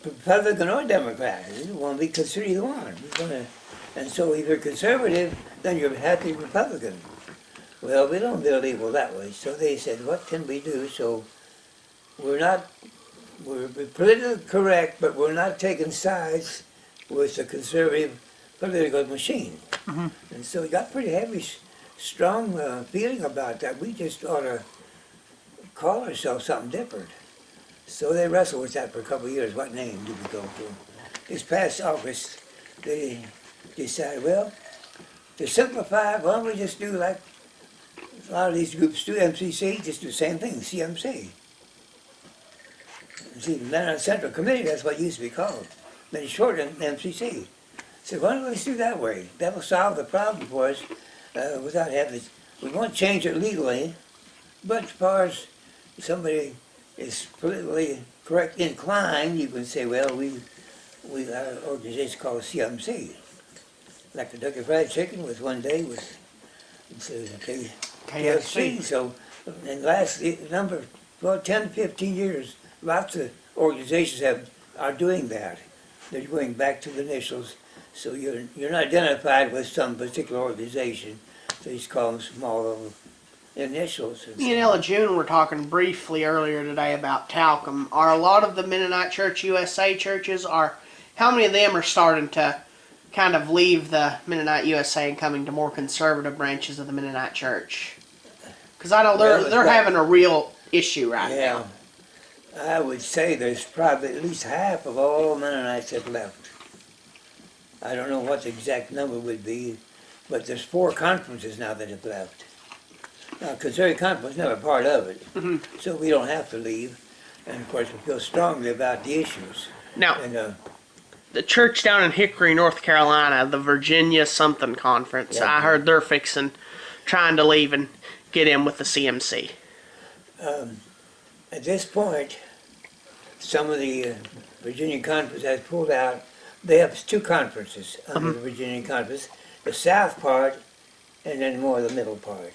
Republican or Democrat. We don't want to be considered either one. And so if you're conservative, then you're happy Republican. Well, we don't build evil that way. So they said, what can we do? So we're politically correct, but we're not taking sides with the conservative political machine. Mm-hmm. And so we got pretty heavy, strong feeling about that. We just ought to call ourselves something different. So they wrestled with that for a couple of years. What name do we go for? This past August, they decided, well, to simplify, why don't we just do like a lot of these groups do, MCC, just do the same thing, CMC. See, the Mennonite Central Committee, that's what it used to be called. Then it's shortened MCC. So why don't we just do that way? That'll solve the problem for us without having, we won't change it legally, but as far as somebody is politically correct inclined, you can say, well, we got an organization called CMC. Like the Kentucky Fried Chicken was one day was KFC. So in the last number, 10, 15 years, lots of organizations are doing that. They're going back to the initials. So you're not identified with some particular organization. So you just call them small little initials. Me and Ella June were talking briefly earlier today about talcum. Are a lot of the Mennonite Church USA churches, how many of them are starting to kind of leave the Mennonite USA and coming to more conservative branches of the Mennonite Church? Because I know they're having a real issue right now. I would say there's probably at least half of all Mennonites have left. I don't know what the exact number would be, but there's 4 conferences now that have left. Now, Conservative Conference was never part of it, so we don't have to leave. And of course, we feel strongly about the issues. Now, the church down in Hickory, North Carolina, the Virginia something conference, I heard they're trying to leave and get in with the CMC. At this point, some of the Virginia conference has pulled out. They have 2 conferences under the Virginia conference, the south part and then more the middle part.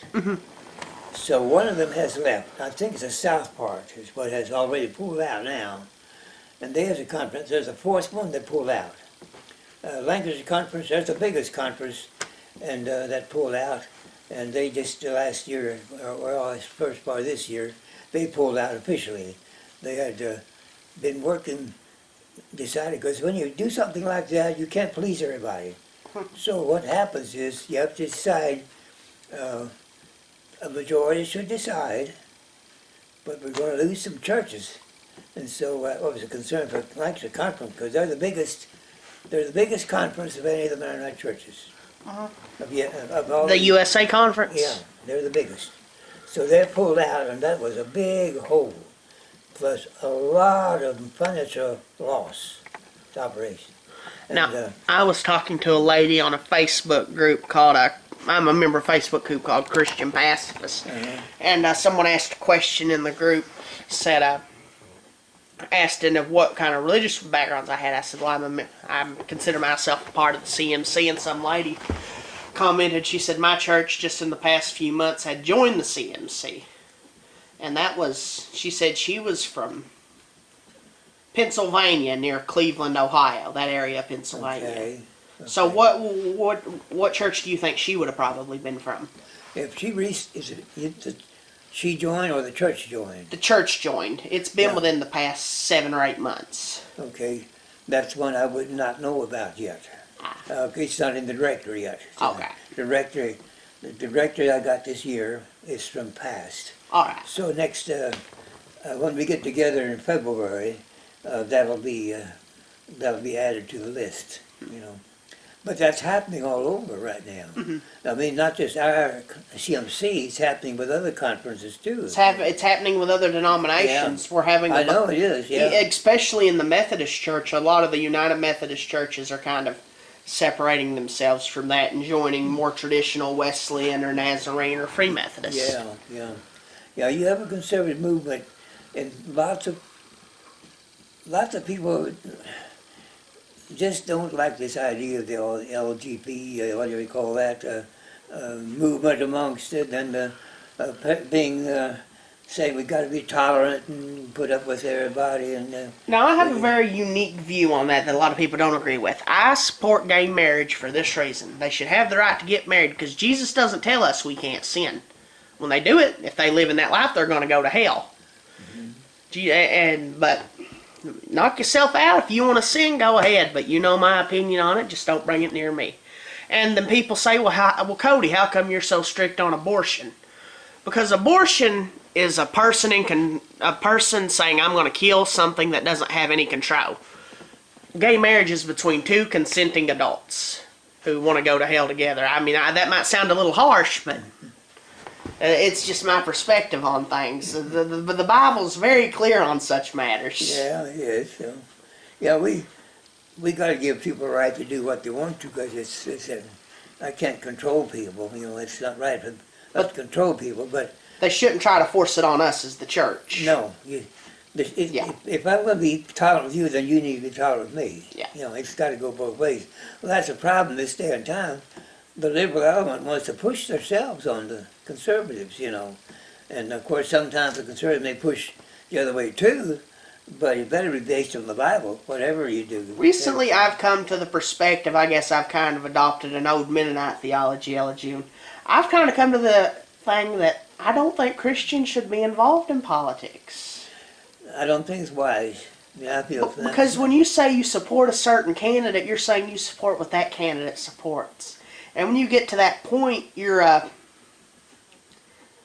So one of them has left. I think it's the south part is what has already pulled out now. And there's a conference. There's a fourth one that pulled out. Lancaster Conference, that's the biggest conference, and that pulled out. And they just last year, or first part of this year, they pulled out officially. They had been working, decided, because when you do something like that, you can't please everybody. So what happens is you have to decide, a majority should decide, but we're going to lose some churches. And so that was a concern for Lancaster Conference, because they're the biggest conference of any of the Mennonite churches. Of all The USA Conference? Yeah, they're the biggest. So they're pulled out, and that was a big hole, plus a lot of financial loss to operation. And, Now, I was talking to a lady on a Facebook group called, I'm a member of a Facebook group called Christian Pacifists. And someone asked a question in the group, said, asked of what kind of religious backgrounds I had. I said, well, I consider myself a part of the CMC, and some lady commented, she said, my church just in the past few months had joined the CMC. And that was, she said she was from Pennsylvania, near Cleveland, Ohio, that area of Pennsylvania. Okay. So what church do you think she would have probably been from? If she she joined or the church joined? The church joined. It's been Yeah. within the past 7 or 8 months. Okay, that's one I would not know about yet. It's not in the directory yet. Okay. The directory I got this year is from past. All right. So next, when we get together in February, that'll be added to the list, you know. But that's happening all over right now. I mean, not just our CMC, it's happening with other conferences too. It's happening with other denominations. Yeah. We're having I know it is, yeah. especially in the Methodist Church. A lot of the United Methodist churches are kind of separating themselves from that and joining more traditional Wesleyan or Nazarene or Free Methodist. Yeah, you have a conservative movement, and lots of people just don't like this idea of the LGP, what do you call that, movement amongst it, and saying we got to be tolerant and put up with everybody. And Now, I have a very unique view on that a lot of people don't agree with. I support gay marriage for this reason. They should have the right to get married because Jesus doesn't tell us we can't sin. When they do it, if they live in that life, they're going to go to hell. But knock yourself out. If you want to sin, go ahead. But you know my opinion on it. Just don't bring it near me. And then people say, well, Cody, how come you're so strict on abortion? Because abortion is a person saying, I'm going to kill something that doesn't have any control. Gay marriage is between two consenting adults who want to go to hell together. I mean, that might sound a little harsh, but it's just my perspective on things. The Bible's very clear on such matters. Yeah, it is. Yeah, we got to give people a right to do what they want to, because I can't control people. You know, it's not right for us to control people, but They shouldn't try to force it on us as the church. no. If I'm going to be tolerant with you, then you need to be tolerant with me. Yeah. You know, it's got to go both ways. Well, that's a problem this day and time. The liberal element wants to push themselves on the conservatives, you know. And of course, sometimes the conservatives may push the other way too, but it better be based on the Bible, whatever you do. Recently, I've come to the perspective, I guess I've kind of adopted an old Mennonite theology, and I've kind of come to the thing that I don't think Christians should be involved in politics. I don't think it's wise. Yeah, I feel that. Because when you say you support a certain candidate, you're saying you support what that candidate supports. And when you get to that point, you're not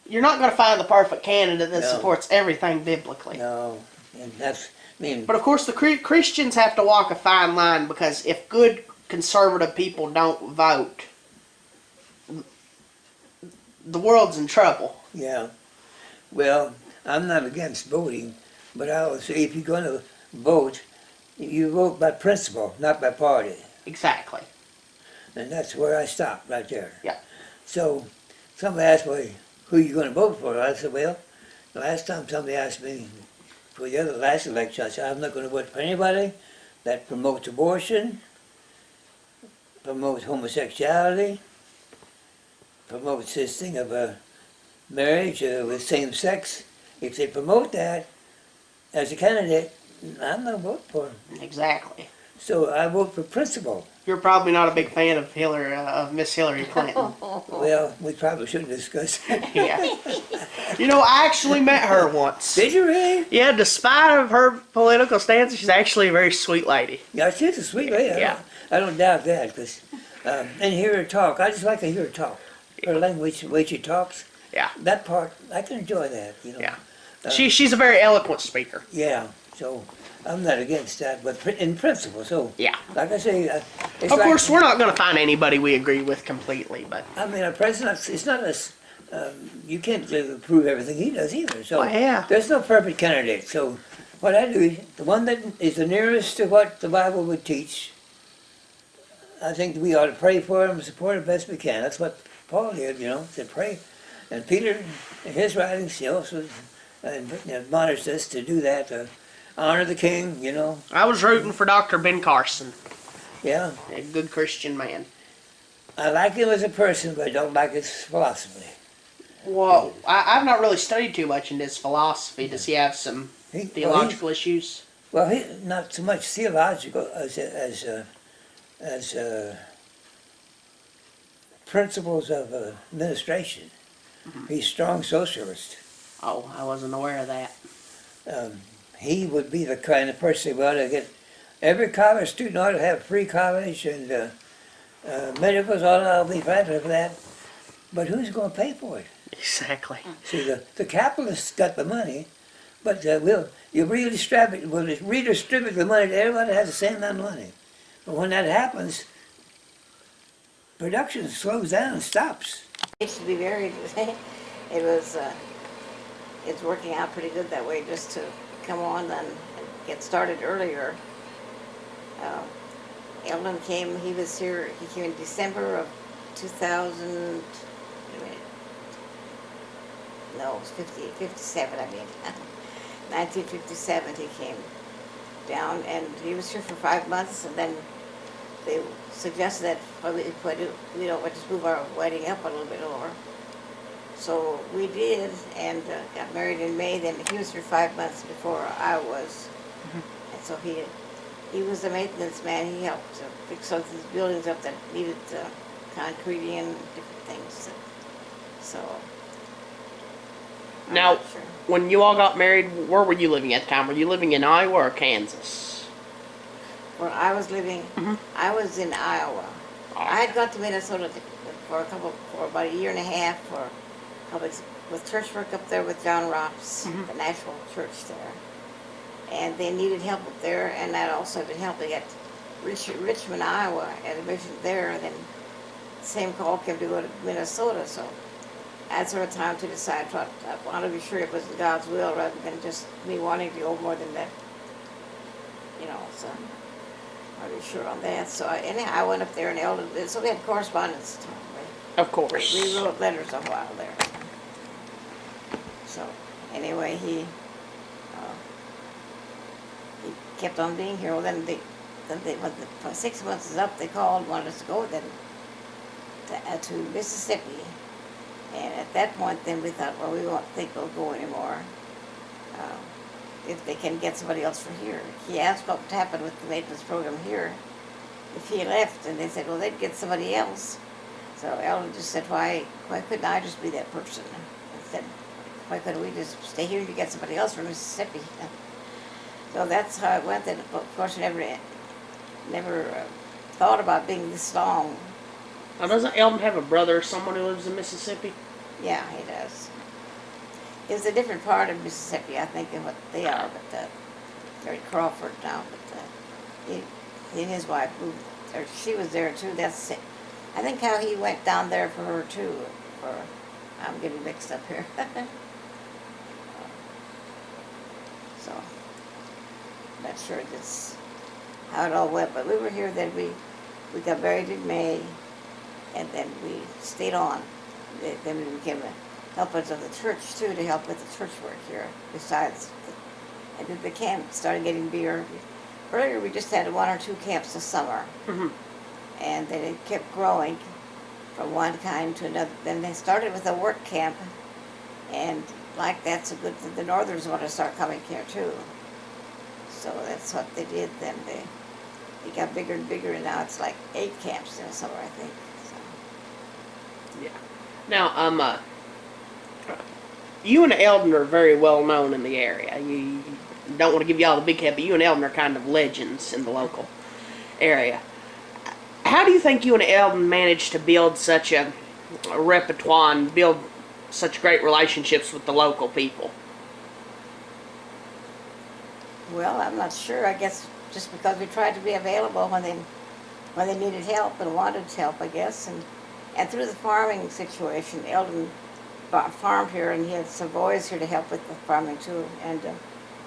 going to find the perfect candidate that supports everything biblically. No, and that's, But of course, the Christians have to walk a fine line, because if good conservative people don't vote, the world's in trouble. yeah. Well, I'm not against voting, but I would say if you're going to vote, you vote by principle, not by party. Exactly. And that's where I stop, right there. Yeah. So, somebody asked me, who are you going to vote for? I said, well, the last time somebody asked me for the last election, I said, I'm not going to vote for anybody that promotes abortion, promotes homosexuality, promotes this thing of marriage with same sex, if they promote that as a candidate, I'm not voting for them. Exactly. So I vote for principle. You're probably not a big fan of Miss Hillary Clinton. Well, we probably shouldn't discuss that. Yeah. You know, I actually met her once. Did you really? Yeah, despite of her political stance, she's actually a very sweet lady. Yeah, she's a sweet lady. Yeah. I don't doubt that. Cause, and hear her talk. I just like to hear her talk. Her language, the way she talks. Yeah. That part, I can enjoy that. You know. Yeah. She's a very eloquent speaker. Yeah. So I'm not against that, but in principle. So Yeah. like I say, it's Of like, course, we're not going to find anybody we agree with completely, but I mean, a president. It's not a. You can't prove everything he does either. So Well, yeah. there's no perfect candidate. So what I do is the one that is the nearest to what the Bible would teach. I think we ought to pray for him, support him best we can. That's what Paul did, you know, said pray. And Peter, in his writings, he also admonished us to do that, to honor the king, you know. I was rooting for Dr. Ben Carson, Yeah, a good Christian man. I like him as a person, but I don't like his philosophy. Well, I've not really studied too much into his philosophy. Does he have some He- theological issues? Well, he not so much theological as principles of administration. He's a strong socialist. Oh, I wasn't aware of that. He would be the kind of person who ought to get every college student ought to have free college and medicals ought to be fighting for that. But who's going to pay for it? Exactly. See, the capitalists got the money, but we'll redistribute the money to everybody that has the same amount of money. But when that happens, production slows down and stops. To be married, it was, it's working out pretty good that way, just to come on and get started earlier. Eldon came, he was here, he came in December of 2000, wait a minute. No, it was 57, I mean. 1957 he came down, and he was here for 5 months, and then they suggested that we don't just move our wedding up a little bit more. So we did, and got married in May. Then he was here 5 months before I was, and so he was the maintenance man. He helped to fix some of these buildings up that needed concreting and different things. So I'm Now, not sure. when you all got married, where were you living at the time? Were you living in Iowa or Kansas? Where I was living, I was in Iowa. I had got to Minnesota for about a year and a half for with church work up there with John Rops, the National Church there. And they needed help up there, and I'd also been helping at Richmond, Iowa, at a mission there. And then the same call came to go to Minnesota, so I had sort of time to decide. I wanted to be sure it was God's will rather than just me wanting to go more than that, you know, so I was sure on that. So anyhow, I went up there and Eldon, so we had correspondence. Of course. We wrote letters a while there. So anyway, he kept on being here. Well, then when the 6 months is up, they called and wanted us to go then to Mississippi. And at that point, then we thought, well, we won't think we'll go anymore if they can get somebody else for here. He asked what would happen with the maintenance program here if he left, and they said, well, they'd get somebody else. So Ellen just said, why couldn't I just be that person? And said, why couldn't we just stay here and you get somebody else from Mississippi? So that's how it went. And of course, I never thought about being this long. Now, doesn't Eldon have a brother or someone who lives in Mississippi? Yeah, he does. It's a different part of Mississippi, I think, than what they are, but they're in Crawford now. But he and his wife moved, or she was there too. That's it. I think how he went down there for her too. I'm getting mixed up here. So, not sure that's how it all went. But we were here. Then we got married in May, and then we stayed on. Then we became helpers of the church too, to help with the church work here. Besides, and then the camp started getting bigger. Earlier, we just had 1 or 2 camps a summer. And then it kept growing from one kind to another. Then they started with a work camp And like that's a good, the Northerners want to start coming here too. So that's what they did then. They got bigger and bigger, and now it's like 8 camps now somewhere, I think. So. Yeah. Now, you and Eldon are very well known in the area. You don't want to give you all the big head, but you and Eldon are kind of legends in the local area. How do you think you and Eldon managed to build such a repertoire and build such great relationships with the local people? Well, I'm not sure. I guess just because we tried to be available when they needed help and wanted help, I guess. And through the farming situation, Eldon farmed here, and he had some boys here to help with the farming too. And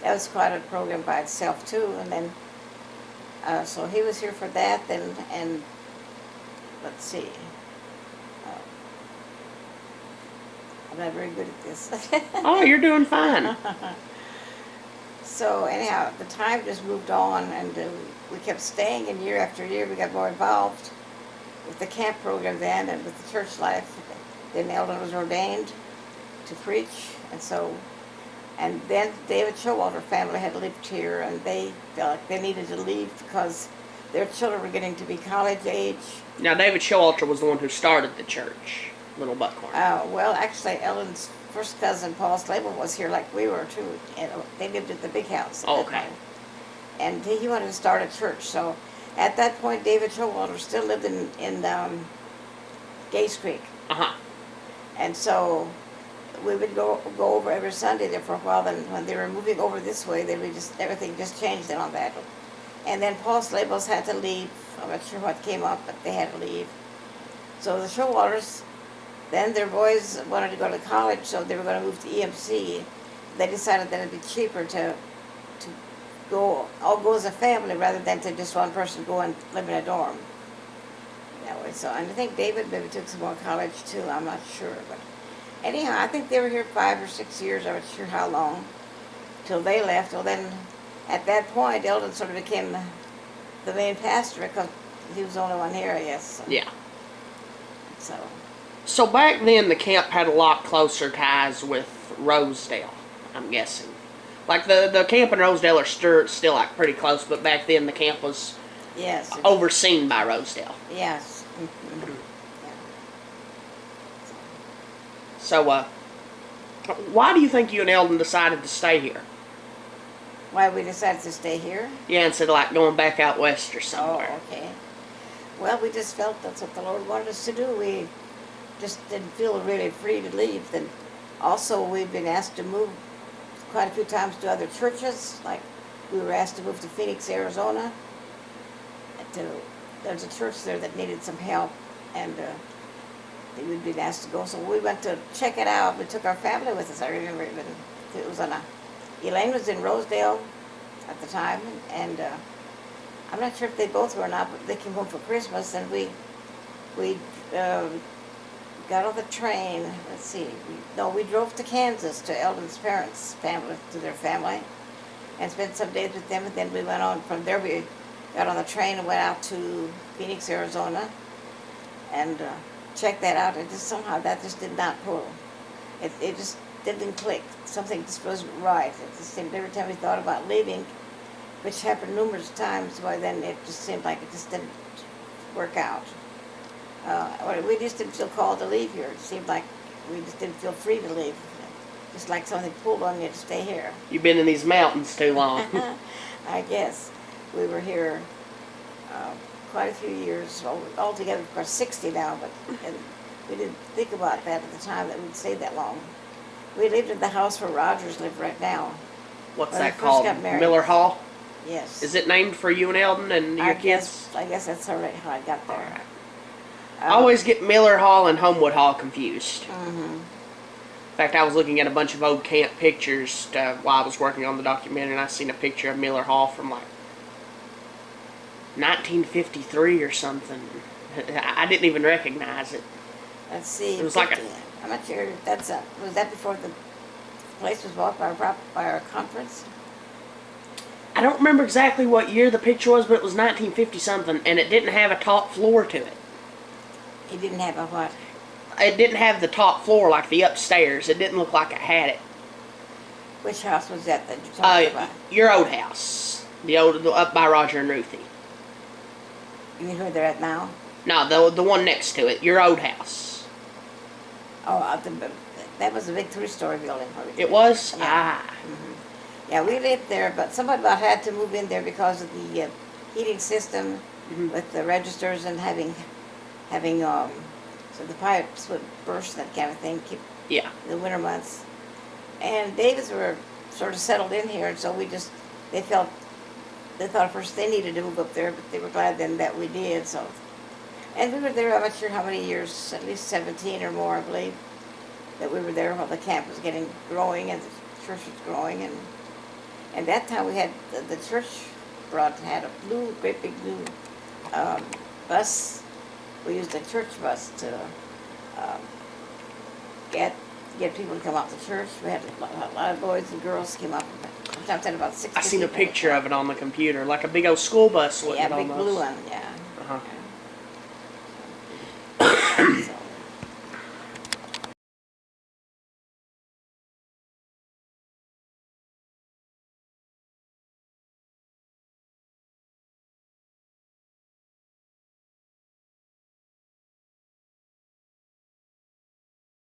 that was quite a program by itself too. And then, so he was here for that. And let's see. I'm not very good at this. Oh, you're doing fine. So anyhow, the time just moved on, and we kept staying, and year after year we got more involved with the camp program then, and with the church life. Then Eldon was ordained to preach, and then David Showalter family had lived here, and they felt like they needed to leave because their children were getting to be college age. Now, David Showalter was the one who started the church, Little Buckhorn. Well, actually, Eldon's first cousin, Paul Slable, was here like we were, too. And they lived at the big house. Oh, okay. And he wanted to start a church. So at that point, David Showalter still lived in Gaze Creek. Uh-huh. And so we would go over every Sunday there for a while. Then when they were moving over this way, everything just changed then on that. And then Paul Slables had to leave. I'm not sure what came up, but they had to leave. So the Showalters, then their boys wanted to go to college, so they were going to move to EMC. They decided that it'd be cheaper to all go as a family rather than to just one person go and live in a dorm. That way. So, and I think David maybe took some more college too. I'm not sure, but anyhow, I think they were here 5 or 6 years. I'm not sure how long till they left. Well, then at that point, Eldon sort of became the main pastor because he was the only one here, I guess. So. Yeah. So back then, the camp had a lot closer ties with Rosedale, I'm guessing. Like, the camp and Rosedale are still like, pretty close, but back then the camp was overseen by Rosedale. Yes. Mm-hmm. Yeah. So, why do you think you and Eldon decided to stay here? Why we decided to stay here? Yeah, instead of, like, going back out west or somewhere. Oh, okay. Well, we just felt that's what the Lord wanted us to do. We just didn't feel really free to leave. Then also we've been asked to move quite a few times to other churches. Like we were asked to move to Phoenix, Arizona. There's a church there that needed some help, and we'd been asked to go. So we went to check it out. We took our family with us. I remember it was Elaine was in Rosedale at the time, and I'm not sure if they both were or not, but they came home for Christmas, and we got on the train. Let's see. We drove to Kansas to Eldon's parents' family, to their family, and spent some days with them. And then we went on from there. We got on the train and went out to Phoenix, Arizona, and checked that out. And just somehow that just did not pull. It just didn't click. Something just wasn't right. It just seemed every time we thought about leaving, which happened numerous times, well, then it just seemed like it just didn't work out. Or we just didn't feel called to leave here. It seemed like we just didn't feel free to leave. Just like something pulled on you to stay here. You've been in these mountains too long. I guess. We were here quite a few years, altogether, of course, 60 now, but we didn't think about that at the time that we'd stay that long. We lived in the house where Rogers lived right now. What's when we that first called? got married. Miller Hall? Yes. Is it named for you and Eldon and your kids? I guess that's how I got there. All right. I always get Miller Hall and Homewood Hall confused. Mm-hmm. In fact, I was looking at a bunch of old camp pictures while I was working on the documentary, and I seen a picture of Miller Hall from like 1953 or something. I didn't even recognize it. Let's see. It was like I'm not sure if was that before the place was bought by our conference? I don't remember exactly what year the picture was, but it was 1950 something, and it didn't have a top floor to it. It didn't have a what? it didn't have the top floor like the upstairs. It didn't look like it had it. Which house was that you're talking about? Your old house. The up by Roger and Ruthie. You mean where they're at now? No, the one next to it. Your old house. Oh, that was a big 3-story building. It was? Yeah. Ah. Yeah, we lived there, but somebody about had to move in there because of the heating system with the registers and having so the pipes would burst, that kind of thing, keep Yeah. the winter months. And Davids were sort of settled in here, and so they thought at first they needed to move up there, but they were glad then that we did. So, and we were there, I'm not sure how many years, at least 17 or more, I believe, that we were there while the camp was growing and the church was growing. And that time we had the church had a great big blue bus. We used a church bus to get people to come out to church. We had a lot of boys and girls came up. Sometimes had about 60 I seen a people. picture of it on the computer, like a big old school bus. Yeah, big almost. blue one. Yeah. Uh-huh.